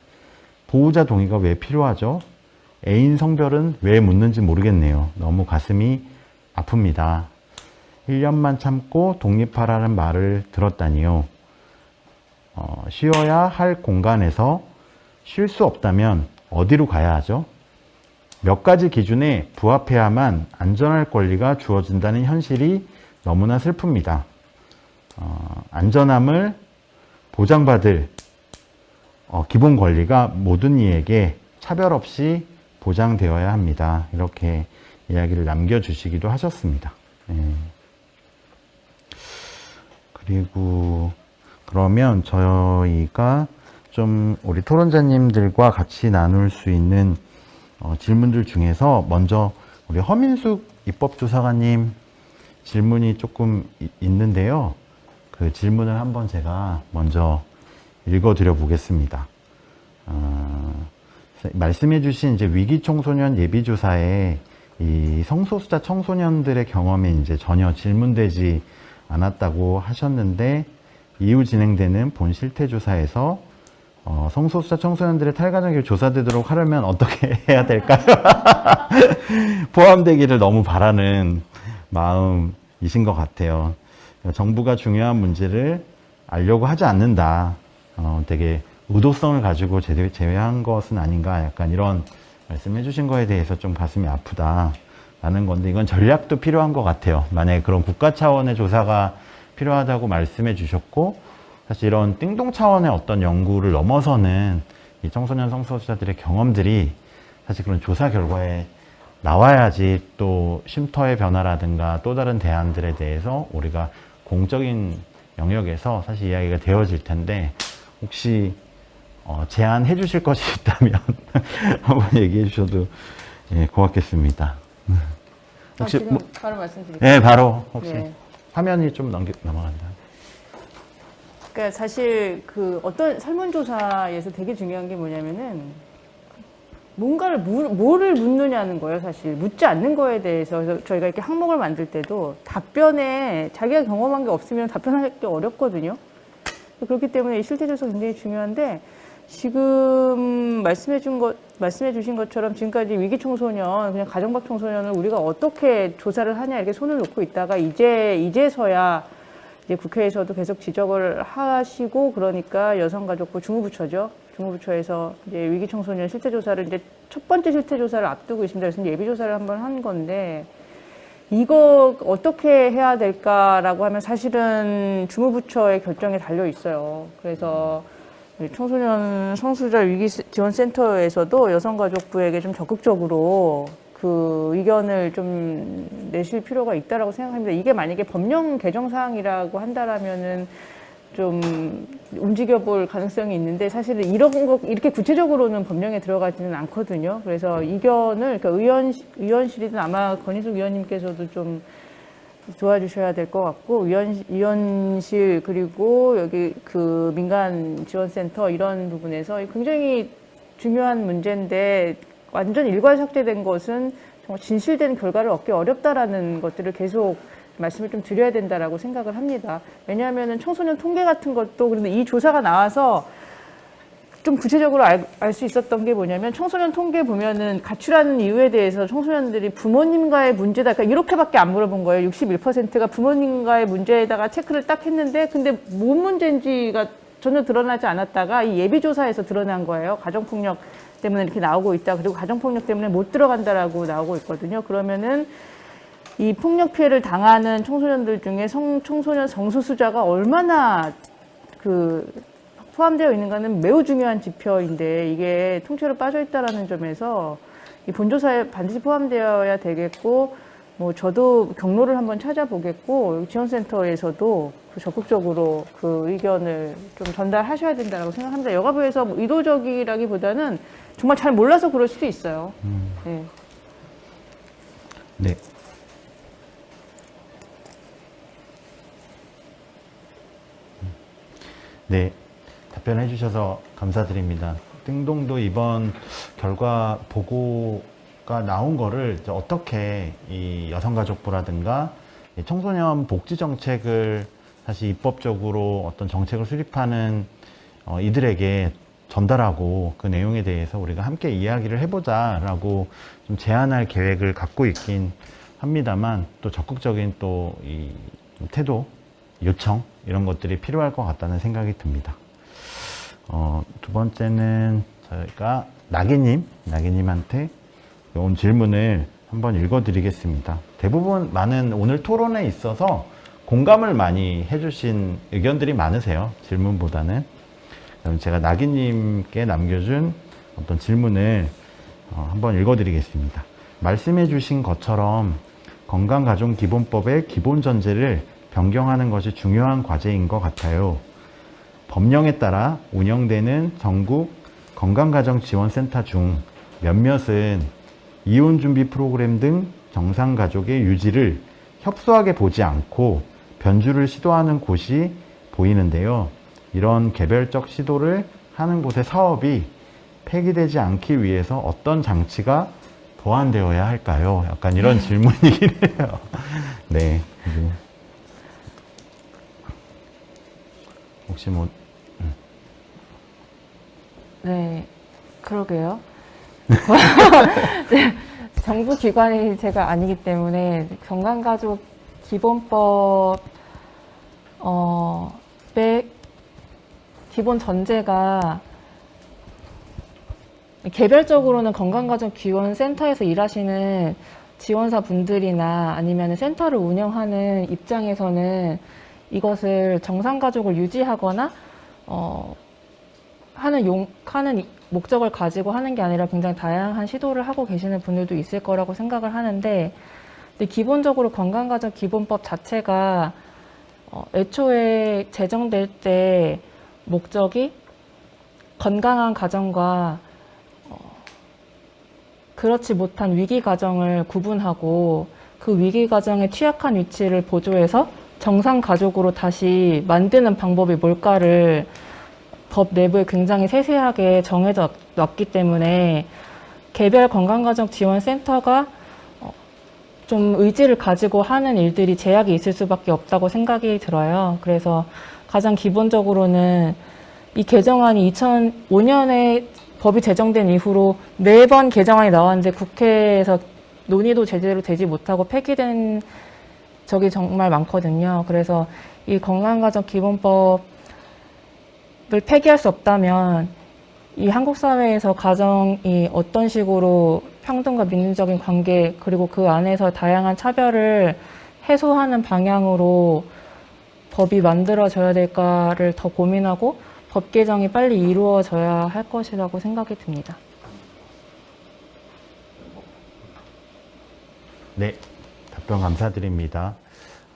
보호자 동의가 왜 필요하죠? 애인 성별은 왜 묻는지 모르겠네요. 너무 가슴이 아픕니다. 1년만 참고 독립하라는 말을 들었다니요. 쉬어야 할 공간에서 쉴 수 없다면 어디로 가야 하죠? 몇 가지 기준에 부합해야만 안전할 권리가 주어진다는 현실이 너무나 슬픕니다. 안전함을 보장받을 기본 권리가 모든 이에게 차별 없이 보장되어야 합니다. 이렇게 이야기를 남겨주시기도 하셨습니다. 그리고 그러면 저희가 좀 우리 토론자님들과 같이 나눌 수 있는 질문들 중에서 먼저 우리 허민숙 입법조사관님 질문이 조금 있는데요. 그 질문을 한번 제가 먼저 읽어드려 보겠습니다. 말씀해주신 이제 위기 청소년 예비조사에 이 성소수자 청소년들의 경험이 이제 전혀 질문되지 않았다고 하셨는데 이후 진행되는 본 실태조사에서 성소수자 청소년들의 탈가정이 조사되도록 하려면 어떻게 해야 될까요? 포함되기를 너무 바라는 마음이신 것 같아요. 정부가 중요한 문제를 알려고 하지 않는다. 되게 의도성을 가지고 제외한 것은 아닌가. 약간 이런 말씀해 주신 거에 대해서 좀 가슴이 아프다라는 건데 이건 전략도 필요한 것 같아요. 만약에 그런 국가 차원의 조사가 필요하다고 말씀해 주셨고 사실 이런 띵동 차원의 어떤 연구를 넘어서는 이 청소년 성소수자들의 경험들이 사실 그런 조사 결과에 나와야지 또 쉼터의 변화라든가 또 다른 대안들에 대해서 우리가 공적인 영역에서 사실 이야기가 되어질 텐데 혹시 제안해 주실 것이 있다면 한번 얘기해 주셔도 예, 고맙겠습니다. 혹시 지금 바로 말씀드릴게요. 네, 바로 혹시 네. 화면이 좀 넘어간다. 그러니까 사실 그 어떤 설문조사에서 되게 중요한 게 뭐냐면은 뭔가를 뭐를 묻느냐는 거예요. 사실 묻지 않는 거에 대해서. 그래서 저희가 이렇게 항목을 만들 때도 답변에 자기가 경험한 게 없으면 답변하기 어렵거든요. 그렇기 때문에 이 실태조사 굉장히 중요한데 지금 말씀해 주신 것처럼 지금까지 위기 청소년, 그냥 가정 밖 청소년을 우리가 어떻게 조사를 하냐 이렇게 손을 놓고 있다가 이제서야 이제 국회에서도 계속 지적을 하시고 그러니까 여성가족부 주무부처죠. 주무부처에서 이제 위기 청소년 실태조사를 이제 첫 번째 실태조사를 앞두고 있습니다. 그래서 예비조사를 한번 한 건데 이거 어떻게 해야 될까라고 하면 사실은 주무부처의 결정에 달려 있어요. 그래서 청소년 성소수자 위기지원센터에서도 여성가족부에게 좀 적극적으로 그 의견을 좀 내실 필요가 있다라고 생각합니다. 이게 만약에 법령 개정 사항이라고 한다라면은 좀 움직여 볼 가능성이 있는데 사실은 이런 거 이렇게 구체적으로는 법령에 들어가지는 않거든요. 그래서 의견을 그러니까 의원실이든 아마 권희숙 의원님께서도 좀 도와주셔야 될 것 같고 의원실 그리고 여기 그 민간 지원센터 이런 부분에서 굉장히 중요한 문제인데 완전 일괄 삭제된 것은 정말 진실된 결과를 얻기 어렵다라는 것들을 계속 말씀을 좀 드려야 된다라고 생각을 합니다. 왜냐하면은 청소년 통계 같은 것도 그런데 이 조사가 나와서 좀 구체적으로 알 수 있었던 게 뭐냐면 청소년 통계 보면은 가출하는 이유에 대해서 청소년들이 부모님과의 문제다. 그러니까 이렇게밖에 안 물어본 거예요. 61%가 부모님과의 문제에다가 체크를 딱 했는데 근데 뭔 문제인지가 전혀 드러나지 않았다가 이 예비조사에서 드러난 거예요. 가정폭력 때문에 이렇게 나오고 있다. 그리고 가정폭력 때문에 못 들어간다라고 나오고 있거든요. 그러면은 이 폭력 피해를 당하는 청소년들 중에 청소년 성소수자가 얼마나 포함되어 있는가는 매우 중요한 지표인데 이게 통째로 빠져 있다라는 점에서 이 본조사에 반드시 포함되어야 되겠고 뭐 저도 경로를 한번 찾아보겠고 지원센터에서도 적극적으로 그 의견을 좀 전달하셔야 된다고 생각합니다. 여가부에서 뭐 의도적이라기보다는 정말 잘 몰라서 그럴 수도 있어요. 네. 네. 네, 답변해 주셔서 감사드립니다. 띵동도 이번 결과 보고가 나온 거를 이제 어떻게 이 여성가족부라든가 이 청소년 복지 정책을 사실 입법적으로 어떤 정책을 수립하는 이들에게 전달하고 그 내용에 대해서 우리가 함께 이야기를 해보자라고 좀 제안할 계획을 갖고 있긴 합니다만 또 적극적인 또 이 태도, 요청 이런 것들이 필요할 것 같다는 생각이 듭니다. 두 번째는 저희가 나기님한테 온 질문을 한번 읽어드리겠습니다. 대부분 많은 오늘 토론에 있어서 공감을 많이 해주신 의견들이 많으세요. 질문보다는. 그럼 제가 나기님께 남겨준 어떤 질문을 한번 읽어드리겠습니다. 말씀해주신 것처럼 건강가정기본법의 기본 전제를 변경하는 것이 중요한 과제인 것 같아요. 법령에 따라 운영되는 전국 건강가정지원센터 중 몇몇은 이혼준비 프로그램 등 정상가족의 유지를 협소하게 보지 않고 변주를 시도하는 곳이 보이는데요. 이런 개별적 시도를 하는 곳의 사업이 폐기되지 않기 위해서 어떤 장치가 보완되어야 할까요? 약간 이런 질문이긴 해요. 네. 혹시 뭐 네, 그러게요. 네, 정부 기관이 제가 아니기 때문에 건강가족 기본법 기본 전제가 개별적으로는 건강가족지원센터에서 일하시는 지원사 분들이나 아니면 센터를 운영하는 입장에서는 이것을 정상가족을 유지하거나 하는 목적을 가지고 하는 게 아니라 굉장히 다양한 시도를 하고 계시는 분들도 있을 거라고 생각을 하는데, 근데 기본적으로 건강가족 기본법 자체가 애초에 제정될 때 목적이 건강한 가정과 그렇지 못한 위기 가정을 구분하고 그 위기 가정의 취약한 위치를 보조해서 정상 가족으로 다시 만드는 방법이 뭘까를 법 내부에 굉장히 세세하게 정해져 놨기 때문에 개별 건강가족 지원센터가 좀 의지를 가지고 하는 일들이 제약이 있을 수밖에 없다고 생각이 들어요. 그래서 가장 기본적으로는 이 개정안이 2005년에 법이 제정된 이후로 4번 개정안이 나왔는데 국회에서 논의도 제대로 되지 못하고 폐기된 적이 정말 많거든요. 그래서 이 건강가족 기본법을 폐기할 수 없다면 이 한국 사회에서 가정이 어떤 식으로 평등과 민주적인 관계 그리고 그 안에서 다양한 차별을 해소하는 방향으로 법이 만들어져야 될까를 더 고민하고 법 개정이 빨리 이루어져야 할 것이라고 생각이 듭니다. 네, 답변 감사드립니다.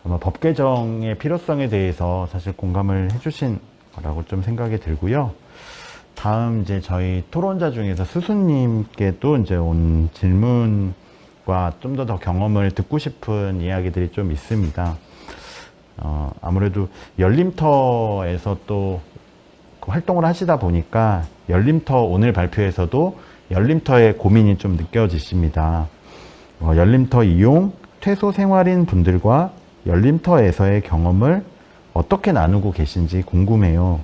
아마 법 개정의 필요성에 대해서 사실 공감을 해주신 거라고 좀 생각이 들고요. 다음 이제 저희 토론자 중에서 수수님께도 이제 온 질문과 좀 더 경험을 듣고 싶은 이야기들이 좀 있습니다. 아무래도 열림터에서 또 활동을 하시다 보니까 열림터 오늘 발표에서도 열림터의 고민이 좀 느껴지십니다. 열림터 이용, 퇴소 생활인 분들과 열림터에서의 경험을 어떻게 나누고 계신지 궁금해요.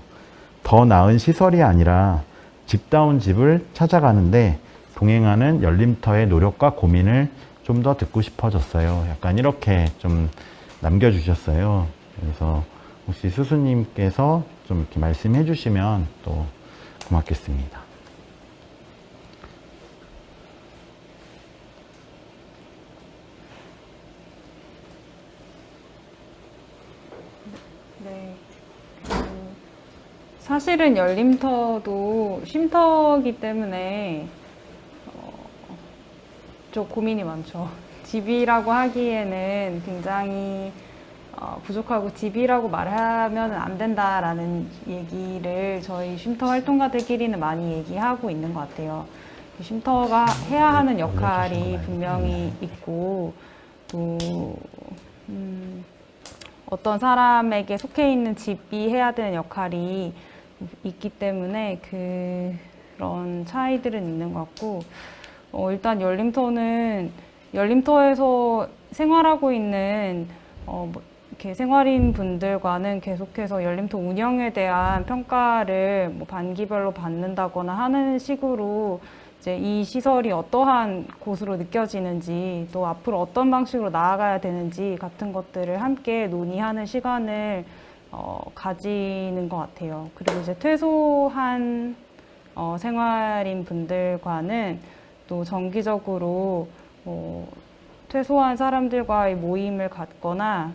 더 나은 시설이 아니라 집다운 집을 찾아가는데 동행하는 열림터의 노력과 고민을 좀 더 듣고 싶어졌어요. 약간 이렇게 좀 남겨주셨어요. 그래서 혹시 수수님께서 좀 이렇게 말씀해 주시면 또 고맙겠습니다. 네. 사실은 열림터도 쉼터이기 때문에 좀 고민이 많죠. 집이라고 하기에는 굉장히 부족하고 집이라고 말하면 안 된다라는 얘기를 저희 쉼터 활동가들끼리는 많이 얘기하고 있는 것 같아요. 쉼터가 해야 하는 역할이 분명히 있고 또 어떤 사람에게 속해 있는 집이 해야 되는 역할이 있기 때문에 그런 차이들은 있는 것 같고 일단 열림터는 열림터에서 생활하고 있는 이렇게 생활인 분들과는 계속해서 열림터 운영에 대한 평가를 반기별로 받는다거나 하는 식으로 이제 이 시설이 어떠한 곳으로 느껴지는지 또 앞으로 어떤 방식으로 나아가야 되는지 같은 것들을 함께 논의하는 시간을 가지는 것 같아요. 그리고 이제 퇴소한 생활인 분들과는 또 정기적으로 퇴소한 사람들과의 모임을 갖거나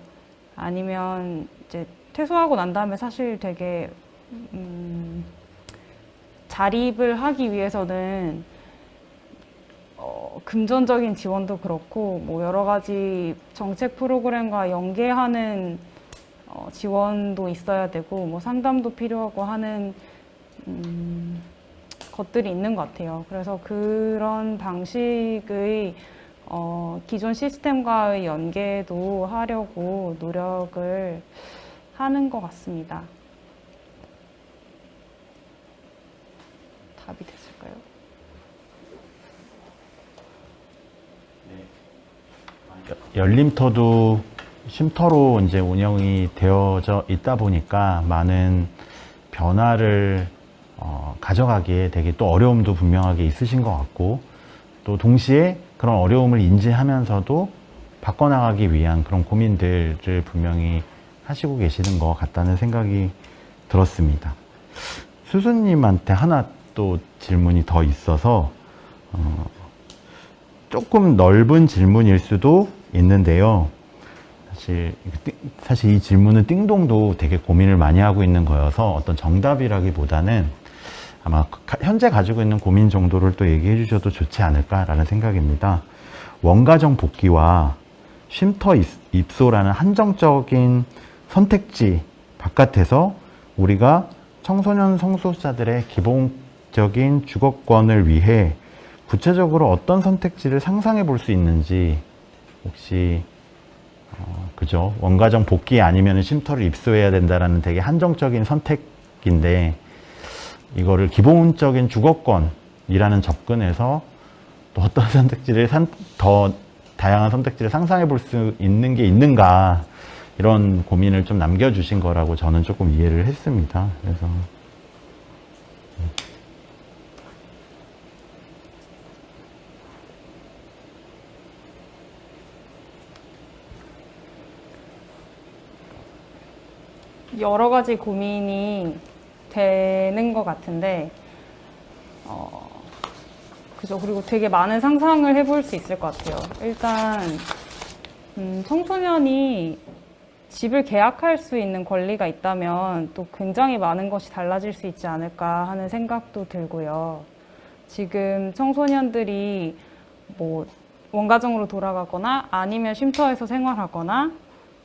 아니면 이제 퇴소하고 난 다음에 사실 되게 자립을 하기 위해서는 금전적인 지원도 그렇고 여러 가지 정책 프로그램과 연계하는 지원도 있어야 되고 상담도 필요하고 하는 것들이 있는 것 같아요. 그래서 그런 방식의 기존 시스템과의 연계도 하려고 노력을 하는 것 같습니다. 답이 됐을까요? 열림터도 쉼터로 이제 운영이 되어져 있다 보니까 많은 변화를 가져가기에 되게 또 어려움도 분명하게 있으신 것 같고, 또 동시에 그런 어려움을 인지하면서도 바꿔나가기 위한 그런 고민들을 분명히 하시고 계시는 것 같다는 생각이 들었습니다. 수수님한테 하나 또 질문이 더 있어서 조금 넓은 질문일 수도 있는데요. 사실 이 질문은 띵동도 되게 고민을 많이 하고 있는 거여서 어떤 정답이라기보다는 아마 현재 가지고 있는 고민 정도를 또 얘기해 주셔도 좋지 않을까라는 생각입니다. 원가정 복귀와 쉼터 입소라는 한정적인 선택지 바깥에서 우리가 청소년 성소수자들의 기본적인 주거권을 위해 구체적으로 어떤 선택지를 상상해 볼 수 있는지, 혹시 그죠? 원가정 복귀 아니면 쉼터를 입소해야 된다라는 되게 한정적인 선택인데, 이거를 기본적인 주거권이라는 접근에서 또 어떤 선택지를 더 다양한 선택지를 상상해 볼 수 있는 게 있는가, 이런 고민을 좀 남겨주신 거라고 저는 조금 이해를 했습니다. 그래서 여러 가지 고민이 되는 것 같은데, 그죠. 그리고 되게 많은 상상을 해볼 수 있을 것 같아요. 일단, 청소년이 집을 계약할 수 있는 권리가 있다면 또 굉장히 많은 것이 달라질 수 있지 않을까 하는 생각도 들고요. 지금 청소년들이 뭐 원가정으로 돌아가거나 아니면 쉼터에서 생활하거나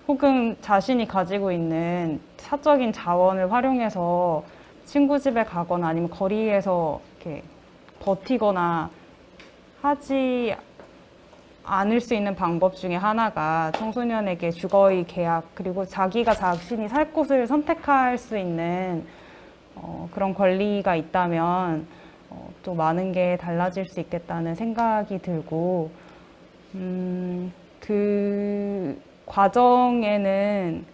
혹은 자신이 가지고 있는 사적인 자원을 활용해서 친구 집에 가거나 아니면 거리에서 이렇게 버티거나 하지 않을 수 있는 방법 중에 하나가 청소년에게 주거의 계약, 그리고 자기가 자신이 살 곳을 선택할 수 있는 그런 권리가 있다면 또 많은 게 달라질 수 있겠다는 생각이 들고, 그 과정에는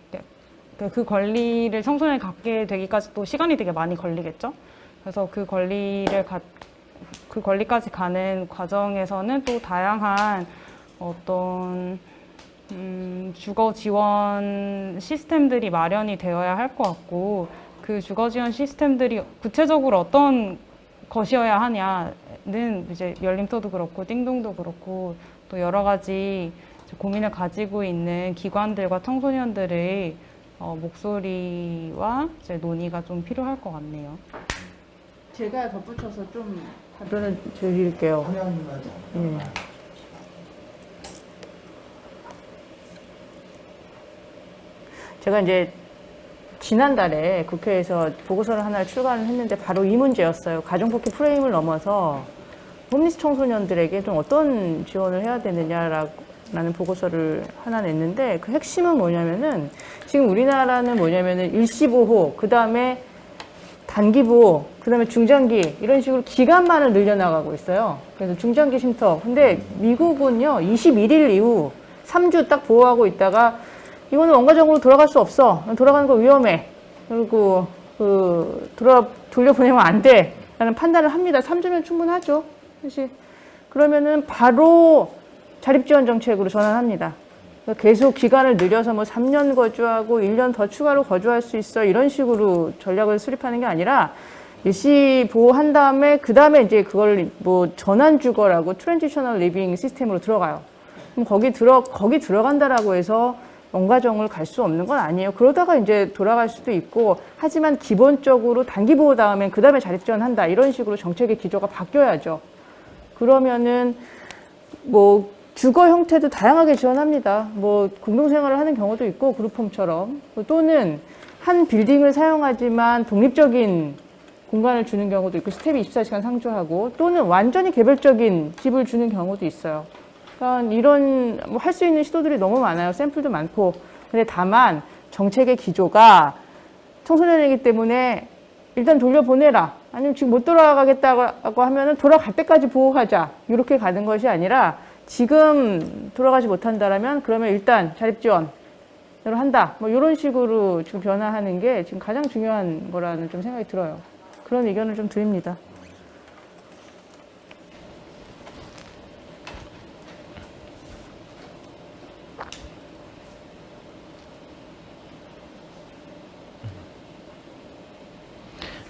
그 권리를 청소년이 갖게 되기까지 또 시간이 되게 많이 걸리겠죠. 그래서 그 권리까지 가는 과정에서는 또 다양한 어떤 주거 지원 시스템들이 마련이 되어야 할 것 같고, 그 주거 지원 시스템들이 구체적으로 어떤 것이어야 하냐는 이제 열림터도 그렇고 띵동도 그렇고 또 여러 가지 고민을 가지고 있는 기관들과 청소년들의 목소리와 이제 논의가 좀 필요할 것 같네요. 제가 덧붙여서 좀 답변을 드릴게요. 예. 제가 이제 지난달에 국회에서 보고서를 하나를 출간을 했는데 바로 이 문제였어요. 가정폭행 프레임을 넘어서 홈리스 청소년들에게 좀 어떤 지원을 해야 되느냐라는 보고서를 하나 냈는데, 그 핵심은 뭐냐면은 지금 우리나라는 뭐냐면은 일시보호, 그 다음에 단기보호, 그 다음에 중장기, 이런 식으로 기간만을 늘려나가고 있어요. 그래서 중장기 쉼터. 근데 미국은요, 21일 이후 3주 딱 보호하고 있다가 이거는 원가정으로 돌아갈 수 없어. 돌아가는 거 위험해. 그리고 돌려보내면 안 돼. 라는 판단을 합니다. 3주면 충분하죠. 사실. 그러면은 바로 자립지원 정책으로 전환합니다. 계속 기간을 늘려서 뭐 3년 거주하고 1년 더 추가로 거주할 수 있어. 이런 식으로 전략을 수립하는 게 아니라 일시 보호한 다음에 그 다음에 이제 그걸 뭐 전환 주거라고 트랜지셔널 리빙 시스템으로 들어가요. 그럼 거기 들어간다라고 해서 원가정을 갈 수 없는 건 아니에요. 그러다가 이제 돌아갈 수도 있고, 하지만 기본적으로 단기 보호 다음에 그 다음에 자립지원한다. 이런 식으로 정책의 기조가 바뀌어야죠. 그러면은 뭐 주거 형태도 다양하게 지원합니다. 뭐 공동생활을 하는 경우도 있고 그룹홈처럼, 또는 한 빌딩을 사용하지만 독립적인 공간을 주는 경우도 있고 스텝이 24시간 상주하고, 또는 완전히 개별적인 집을 주는 경우도 있어요. 그러니까 이런 뭐 할 수 있는 시도들이 너무 많아요. 샘플도 많고. 근데 다만 정책의 기조가 청소년이기 때문에 일단 돌려보내라, 아니면 지금 못 돌아가겠다고 하면은 돌아갈 때까지 보호하자, 이렇게 가는 것이 아니라 지금 돌아가지 못한다라면 그러면 일단 자립지원 한다. 뭐 이런 식으로 지금 변화하는 게 지금 가장 중요한 거라는 좀 생각이 들어요. 그런 의견을 좀 드립니다.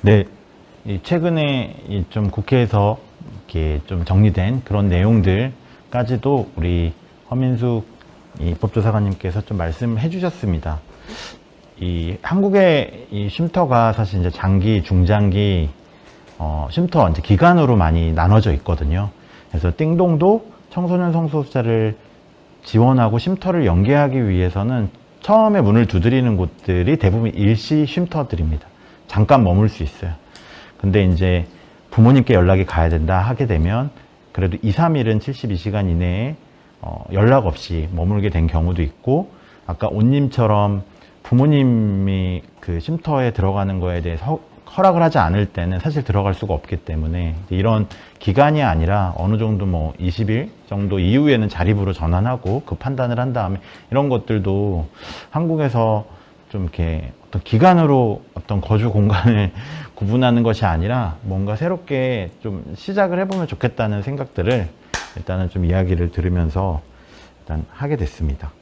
네, 최근에 좀 국회에서 이렇게 좀 정리된 그런 내용들까지도 우리 허민숙 법조사관님께서 좀 말씀해 주셨습니다. 이 한국의 이 쉼터가 사실 이제 장기, 중장기 쉼터 이제 기간으로 많이 나눠져 있거든요. 그래서 띵동도 청소년 성소수자를 지원하고 쉼터를 연계하기 위해서는 처음에 문을 두드리는 곳들이 대부분 일시 쉼터들입니다. 잠깐 머물 수 있어요. 근데 이제 부모님께 연락이 가야 된다 하게 되면 그래도 2, 3일은 72시간 이내에 연락 없이 머물게 된 경우도 있고, 아까 온님처럼 부모님이 그 쉼터에 들어가는 거에 대해서 허락을 하지 않을 때는 사실 들어갈 수가 없기 때문에 이런 기간이 아니라 어느 정도 뭐 20일 정도 이후에는 자립으로 전환하고 그 판단을 한 다음에 이런 것들도 한국에서 좀 이렇게 어떤 기간으로 어떤 거주 공간을 구분하는 것이 아니라 뭔가 새롭게 좀 시작을 해보면 좋겠다는 생각들을 일단은 좀 이야기를 들으면서 일단 하게 됐습니다.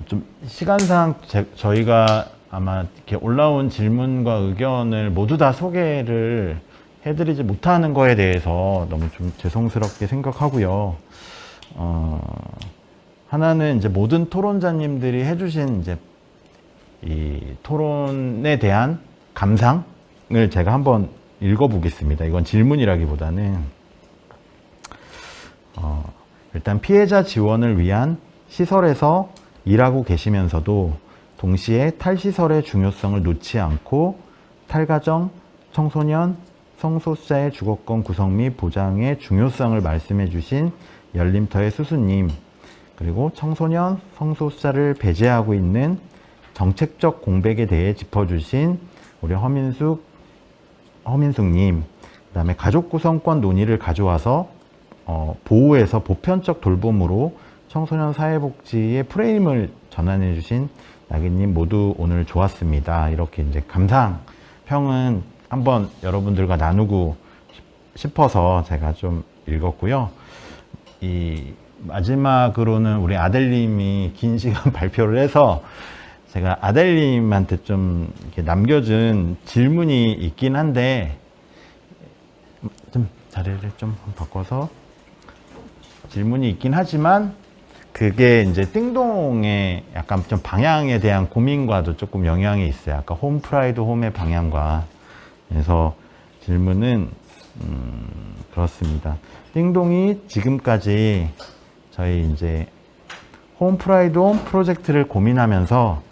좀 시간상 저희가 아마 이렇게 올라온 질문과 의견을 모두 다 소개를 해드리지 못하는 거에 대해서 너무 좀 죄송스럽게 생각하고요. 하나는 이제 모든 토론자님들이 해주신 이제 이 토론에 대한 감상을 제가 한번 읽어보겠습니다. 이건 질문이라기보다는 일단 피해자 지원을 위한 시설에서 일하고 계시면서도 동시에 탈시설의 중요성을 놓지 않고 탈가정, 청소년, 성소수자의 주거권 구성 및 보장의 중요성을 말씀해 주신 열림터의 수수님, 그리고 청소년, 성소수자를 배제하고 있는 정책적 공백에 대해 짚어주신 우리 허민숙님, 그 다음에 가족 구성권 논의를 가져와서 보호에서 보편적 돌봄으로 청소년 사회복지의 프레임을 전환해 주신 나기님 모두 오늘 좋았습니다. 이렇게 이제 감상평은 한번 여러분들과 나누고 싶어서 제가 좀 읽었고요. 이 마지막으로는 우리 아델님이 긴 시간 발표를 해서 제가 아델님한테 좀 이렇게 남겨준 질문이 있긴 한데 좀 자리를 좀 바꿔서 질문이 있긴 하지만 그게 이제 띵동의 약간 좀 방향에 대한 고민과도 조금 영향이 있어요. 아까 홈 프라이드 홈의 방향과. 그래서 질문은 그렇습니다. 띵동이 지금까지 저희 이제 홈 프라이드 홈 프로젝트를 고민하면서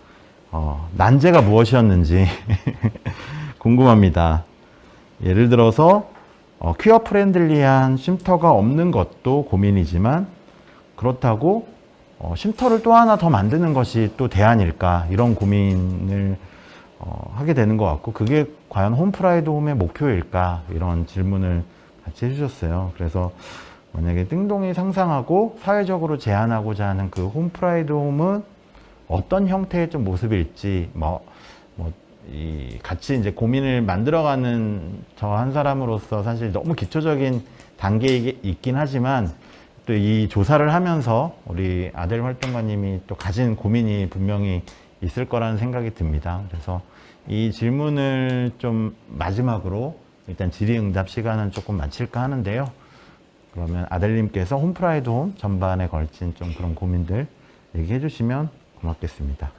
난제가 무엇이었는지 궁금합니다. 예를 들어서 퀴어 프렌들리한 쉼터가 없는 것도 고민이지만 그렇다고 쉼터를 또 하나 더 만드는 것이 또 대안일까, 이런 고민을 하게 되는 것 같고, 그게 과연 홈프라이드 홈의 목표일까, 이런 질문을 같이 해주셨어요. 그래서 만약에 띵동이 상상하고 사회적으로 제안하고자 하는 그 홈프라이드 홈은 어떤 형태의 좀 모습일지 같이 이제 고민을 만들어가는 저 한 사람으로서 사실 너무 기초적인 단계에 있긴 하지만 또 이 조사를 하면서 우리 아델 활동가님이 또 가진 고민이 분명히 있을 거라는 생각이 듭니다. 그래서 이 질문을 좀 마지막으로 일단 질의응답 시간은 조금 마칠까 하는데요. 그러면 아델님께서 홈프라이드 홈 전반에 걸친 좀 그런 고민들 얘기해 주시면 고맙겠습니다.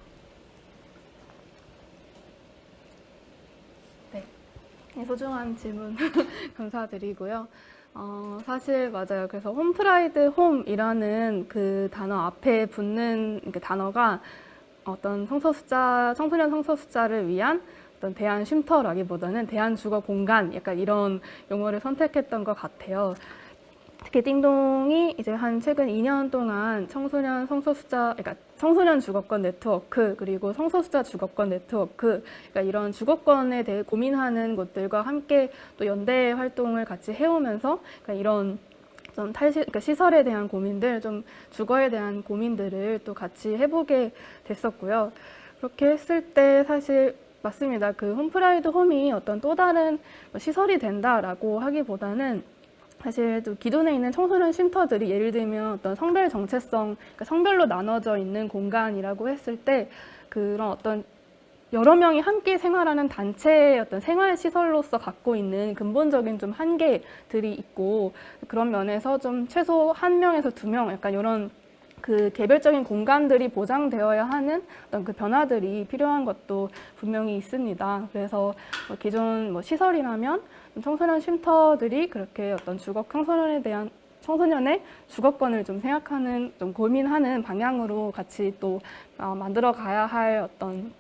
네, 소중한 질문 감사드리고요. 사실 맞아요. 그래서 홈프라이드 홈이라는 그 단어 앞에 붙는 그 단어가 어떤 청소년 성소수자를 위한 어떤 대안 쉼터라기보다는 대안 주거 공간, 약간 이런 용어를 선택했던 것 같아요. 특히 띵동이 이제 한 최근 2년 동안 청소년 주거권 네트워크, 그리고 성소수자 주거권 네트워크, 그러니까 이런 주거권에 대해 고민하는 곳들과 함께 또 연대 활동을 같이 해오면서 그러니까 이런 좀 그러니까 시설에 대한 고민들, 좀 주거에 대한 고민들을 또 같이 해보게 됐었고요. 그렇게 했을 때 사실 맞습니다. 그 홈프라이드 홈이 어떤 또 다른 시설이 된다라고 하기보다는 사실 또 기존에 있는 청소년 쉼터들이 예를 들면 어떤 성별 정체성, 그러니까 성별로 나눠져 있는 공간이라고 했을 때 그런 어떤 여러 명이 함께 생활하는 단체의 어떤 생활 시설로서 갖고 있는 근본적인 좀 한계들이 있고, 그런 면에서 좀 최소 1명에서 2명 약간 이런 그 개별적인 공간들이 보장되어야 하는 어떤 그 변화들이 필요한 것도 분명히 있습니다. 그래서 기존 시설이라면 청소년 쉼터들이 그렇게 어떤 청소년의 주거권을 좀 생각하는, 좀 고민하는 방향으로 같이 또 만들어 가야 할 어떤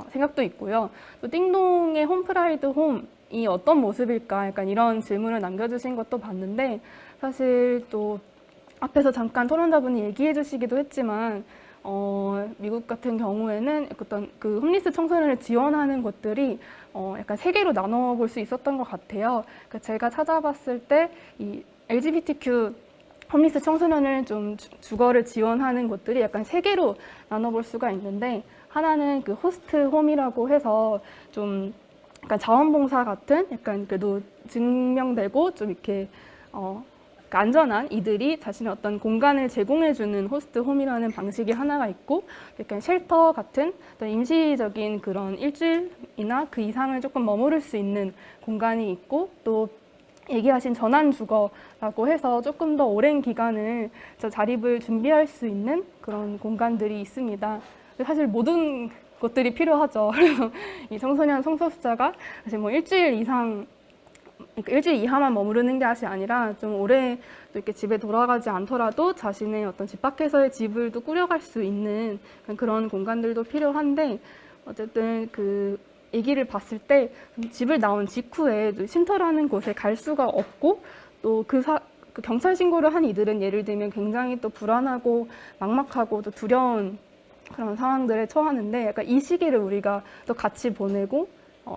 생각도 있고요. 또 띵동의 홈프라이드 홈이 어떤 모습일까? 약간 이런 질문을 남겨주신 것도 봤는데, 사실 또 앞에서 잠깐 토론자분이 얘기해 주시기도 했지만, 미국 같은 경우에는 어떤 그 홈리스 청소년을 지원하는 곳들이 약간 3개로 나눠볼 수 있었던 것 같아요. 그러니까 제가 찾아봤을 때 이 LGBTQ 홈리스 청소년을 좀 주거를 지원하는 곳들이 약간 3개로 나눠볼 수가 있는데, 하나는 그 호스트 홈이라고 해서 좀 약간 자원봉사 같은 약간 그래도 증명되고 좀 이렇게 안전한 이들이 자신의 어떤 공간을 제공해주는 호스트 홈이라는 방식이 하나가 있고, 약간 쉘터 같은 어떤 임시적인 그런 일주일이나 그 이상을 조금 머무를 수 있는 공간이 있고, 또 얘기하신 전환 주거라고 해서 조금 더 오랜 기간을 자립을 준비할 수 있는 그런 공간들이 있습니다. 사실 모든 것들이 필요하죠. 그래서 이 청소년 성소수자가 사실 일주일 이상, 그러니까 일주일 이하만 머무르는 게 아니라 좀 오래 또 이렇게 집에 돌아가지 않더라도 자신의 어떤 집 밖에서의 집을 또 꾸려갈 수 있는 그런 공간들도 필요한데, 어쨌든 그 얘기를 봤을 때 집을 나온 직후에 쉼터라는 곳에 갈 수가 없고, 또 그 경찰 신고를 한 이들은 예를 들면 굉장히 또 불안하고 막막하고 또 두려운 그런 상황들에 처하는데, 약간 이 시기를 우리가 또 같이 보내고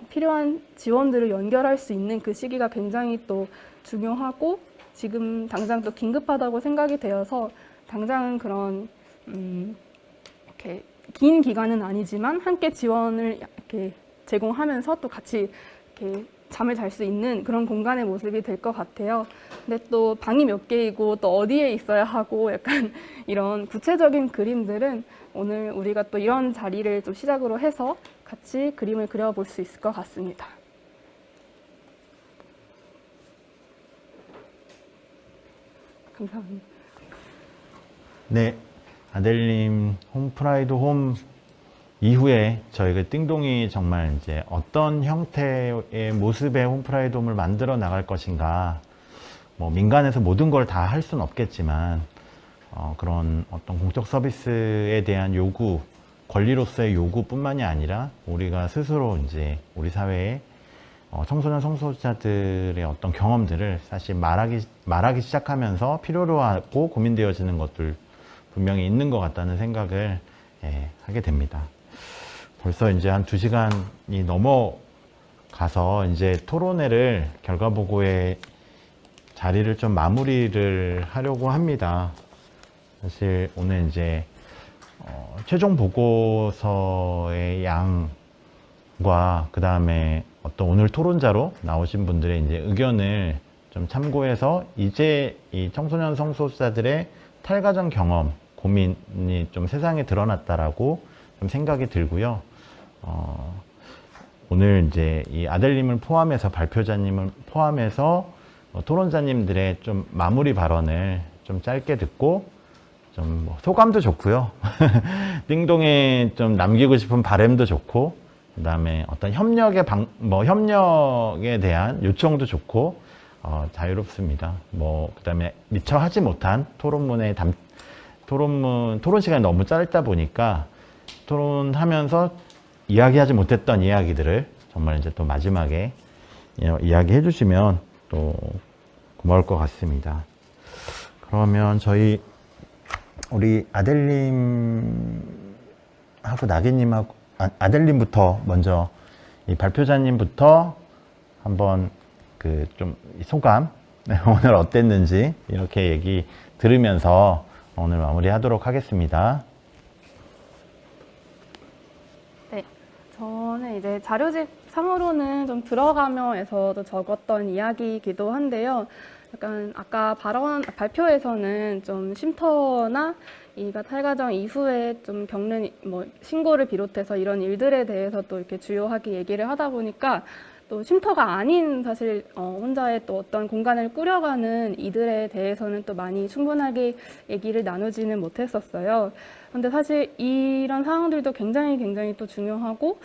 필요한 지원들을 연결할 수 있는 그 시기가 굉장히 또 중요하고, 지금 당장 또 긴급하다고 생각이 되어서 당장은 그런 이렇게 긴 기간은 아니지만 함께 지원을 이렇게 제공하면서 또 같이 이렇게 잠을 잘 수 있는 그런 공간의 모습이 될 것 같아요. 근데 또 방이 몇 개이고 또 어디에 있어야 하고 약간 이런 구체적인 그림들은 오늘 우리가 또 이런 자리를 좀 시작으로 해서 같이 그림을 그려볼 수 있을 것 같습니다. 감사합니다. 네, 아델님 홈프라이드 홈 이후에 저희가 띵동이 정말 이제 어떤 형태의 모습의 홈프라이드 홈을 만들어 나갈 것인가, 민간에서 모든 걸 다 할 수는 없겠지만 그런 어떤 공적 서비스에 대한 요구, 권리로서의 요구뿐만이 아니라 우리가 스스로 이제 우리 사회에 청소년 성소수자들의 어떤 경험들을 사실 말하기 시작하면서 필요로 하고 고민되어지는 것들 분명히 있는 것 같다는 생각을 하게 됩니다. 벌써 이제 한 2시간이 넘어가서 이제 토론회를 결과보고의 자리를 좀 마무리를 하려고 합니다. 사실 오늘 이제 최종 보고서의 양과 그 다음에 어떤 오늘 토론자로 나오신 분들의 이제 의견을 좀 참고해서 이제 이 청소년 성소수자들의 탈가정 경험, 고민이 좀 세상에 드러났다라고 좀 생각이 들고요. 오늘 이제 이 아델님을 포함해서 발표자님을 포함해서 토론자님들의 좀 마무리 발언을 좀 짧게 듣고 좀 소감도 좋고요. 띵동에 좀 남기고 싶은 바람도 좋고, 그 다음에 어떤 협력에 대한 요청도 좋고, 자유롭습니다. 그 다음에 미처 하지 못한 토론 시간이 너무 짧다 보니까 토론하면서 이야기하지 못했던 이야기들을 정말 이제 또 마지막에 이야기해 주시면 또 고마울 것 같습니다. 그러면 우리 아델님하고 나기님하고 아델님부터 먼저 이 발표자님부터 한번 좀 소감 네, 오늘 어땠는지 이렇게 얘기 들으면서 오늘 마무리하도록 하겠습니다. 네, 저는 이제 자료집 상으로는 좀 들어가며에서도 적었던 이야기이기도 한데요. 약간 아까 발표에서는 좀 쉼터나 이가 탈가정 이후에 좀 겪는 뭐 신고를 비롯해서 이런 일들에 대해서 또 이렇게 주요하게 얘기를 하다 보니까 또 쉼터가 아닌 사실 혼자의 또 어떤 공간을 꾸려가는 이들에 대해서는 또 많이 충분하게 얘기를 나누지는 못했었어요. 근데 사실 이런 상황들도 굉장히 또 중요하고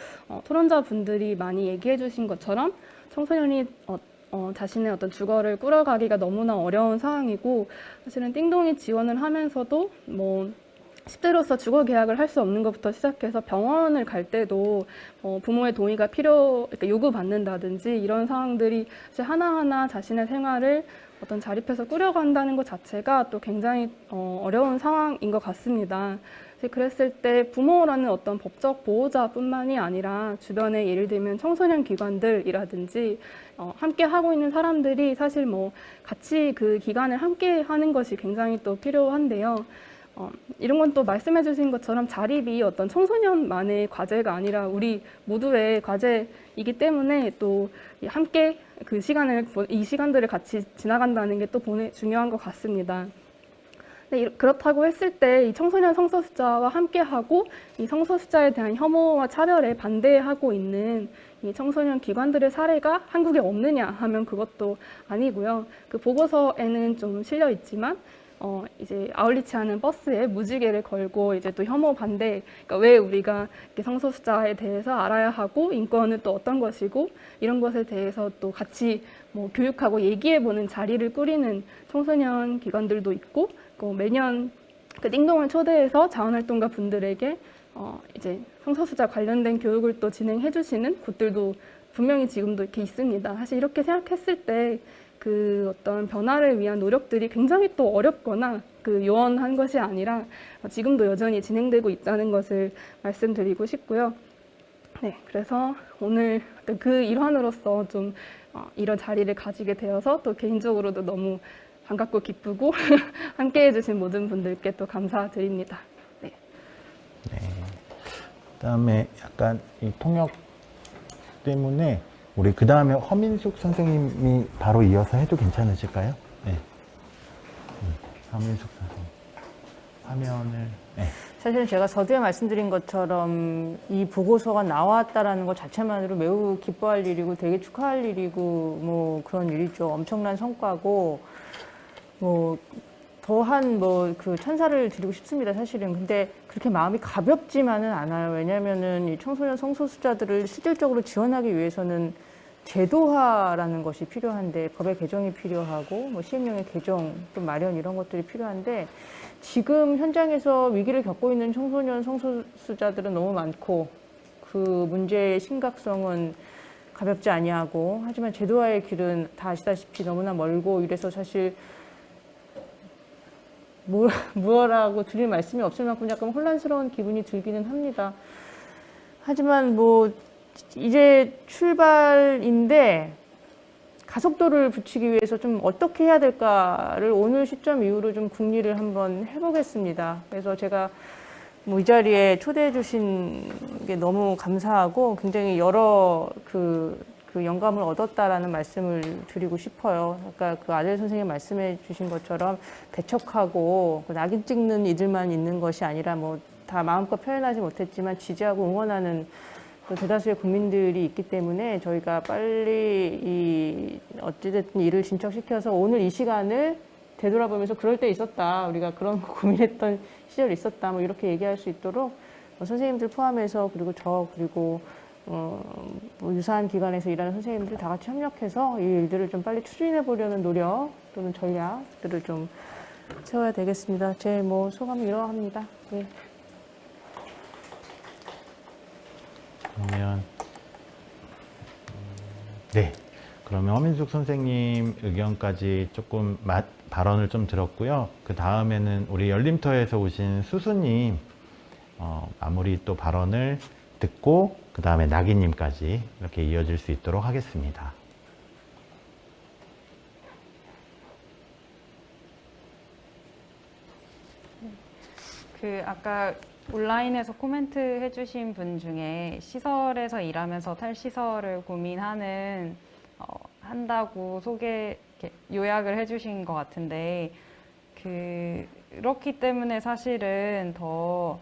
토론자분들이 많이 얘기해 주신 것처럼 청소년이 자신의 어떤 주거를 꾸려가기가 너무나 어려운 상황이고 사실은 띵동이 지원을 하면서도 뭐 10대로서 주거 계약을 할 수 없는 것부터 시작해서 병원을 갈 때도 부모의 동의가 그러니까 요구받는다든지 이런 상황들이 사실 하나하나 자신의 생활을 어떤 자립해서 꾸려간다는 것 자체가 또 굉장히 어려운 상황인 것 같습니다. 그랬을 때 부모라는 어떤 법적 보호자뿐만이 아니라 주변에 예를 들면 청소년 기관들이라든지 함께 하고 있는 사람들이 사실 뭐 같이 그 기간을 함께 하는 것이 굉장히 또 필요한데요. 이런 건 또 말씀해 주신 것처럼 자립이 어떤 청소년만의 과제가 아니라 우리 모두의 과제이기 때문에 또 함께 이 시간들을 같이 지나간다는 게 또 중요한 것 같습니다. 네, 그렇다고 했을 때 이 청소년 성소수자와 함께하고 이 성소수자에 대한 혐오와 차별에 반대하고 있는 이 청소년 기관들의 사례가 한국에 없느냐 하면 그것도 아니고요. 그 보고서에는 좀 실려 있지만 이제 아울리치 않은 버스에 무지개를 걸고 이제 또 혐오 반대, 그러니까 왜 우리가 이렇게 성소수자에 대해서 알아야 하고 인권은 또 어떤 것이고 이런 것에 대해서 또 같이 뭐 교육하고 얘기해보는 자리를 꾸리는 청소년 기관들도 있고 매년 그 띵동을 초대해서 자원활동가 분들에게 이제 성소수자 관련된 교육을 또 진행해주시는 곳들도 분명히 지금도 이렇게 있습니다. 사실 이렇게 생각했을 때 그 어떤 변화를 위한 노력들이 굉장히 또 어렵거나 그 요원한 것이 아니라 지금도 여전히 진행되고 있다는 것을 말씀드리고 싶고요. 네, 그래서 오늘 그 일환으로서 좀 이런 자리를 가지게 되어서 또 개인적으로도 너무 반갑고 기쁘고 함께 해주신 모든 분들께 또 감사드립니다. 네. 네. 그다음에 약간 이 통역 때문에 우리 그 다음에 허민숙 선생님이 바로 이어서 해도 괜찮으실까요? 네. 허민숙 선생님 화면을. 네. 사실은 제가 서두에 말씀드린 것처럼 이 보고서가 나왔다라는 것 자체만으로 매우 기뻐할 일이고 되게 축하할 일이고 뭐 그런 일이죠. 엄청난 성과고 뭐 더한 뭐 그 찬사를 드리고 싶습니다. 사실은. 근데 그렇게 마음이 가볍지만은 않아요. 왜냐하면은 이 청소년 성소수자들을 실질적으로 지원하기 위해서는 제도화라는 것이 필요한데 법의 개정이 필요하고 뭐 시행령의 개정 또 마련 이런 것들이 필요한데 지금 현장에서 위기를 겪고 있는 청소년 성소수자들은 너무 많고 그 문제의 심각성은 가볍지 아니하고 하지만 제도화의 길은 다 아시다시피 너무나 멀고 이래서 사실 무엇라고 드릴 말씀이 없을 만큼 약간 혼란스러운 기분이 들기는 합니다. 하지만 뭐 이제 출발인데 가속도를 붙이기 위해서 좀 어떻게 해야 될까를 오늘 시점 이후로 좀 궁리를 한번 해보겠습니다. 그래서 제가 뭐 이 자리에 초대해 주신 게 너무 감사하고 굉장히 여러 그 영감을 얻었다라는 말씀을 드리고 싶어요. 아까 그 아델 선생님 말씀해 주신 것처럼 배척하고 낙인 찍는 이들만 있는 것이 아니라 뭐 다 마음껏 표현하지 못했지만 지지하고 응원하는 또 대다수의 국민들이 있기 때문에 저희가 빨리 이 어찌됐든 일을 진척시켜서 오늘 이 시간을 되돌아보면서 그럴 때 있었다. 우리가 그런 거 고민했던 시절이 있었다. 뭐 이렇게 얘기할 수 있도록 선생님들 포함해서 그리고 저 그리고 뭐 유사한 기관에서 일하는 선생님들 다 같이 협력해서 이 일들을 좀 빨리 추진해 보려는 노력 또는 전략들을 좀 세워야 되겠습니다. 제 뭐 소감이 이러합니다. 네. 그러면 네. 그러면 허민숙 선생님 의견까지 조금 발언을 좀 들었고요. 그 다음에는 우리 열림터에서 오신 수수님 마무리 또 발언을 듣고 그 다음에 나기님까지 이렇게 이어질 수 있도록 하겠습니다. 그 아까 온라인에서 코멘트 해주신 분 중에 시설에서 일하면서 탈시설을 고민하는 한다고 이렇게 요약을 해주신 것 같은데 그렇기 때문에 사실은 더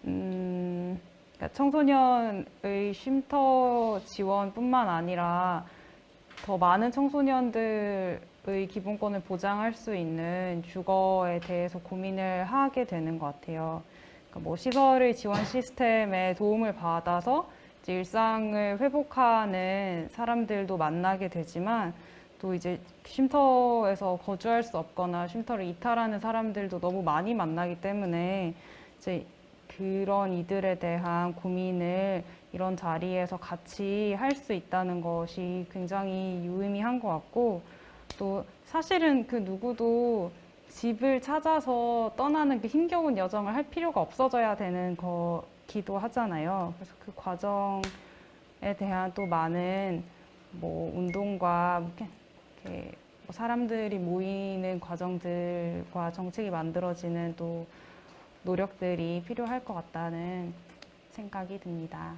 그러니까 청소년의 쉼터 지원뿐만 아니라 더 많은 청소년들의 기본권을 보장할 수 있는 주거에 대해서 고민을 하게 되는 것 같아요. 그러니까 뭐 시설의 지원 시스템에 도움을 받아서 이제 일상을 회복하는 사람들도 만나게 되지만 또 이제 쉼터에서 거주할 수 없거나 쉼터를 이탈하는 사람들도 너무 많이 만나기 때문에 이제 그런 이들에 대한 고민을 이런 자리에서 같이 할 수 있다는 것이 굉장히 유의미한 것 같고 또 사실은 그 누구도 집을 찾아서 떠나는 그 힘겨운 여정을 할 필요가 없어져야 되는 거기도 하잖아요. 그래서 그 과정에 대한 또 많은 뭐 운동과 이렇게 뭐 사람들이 모이는 과정들과 정책이 만들어지는 또 노력들이 필요할 것 같다는 생각이 듭니다.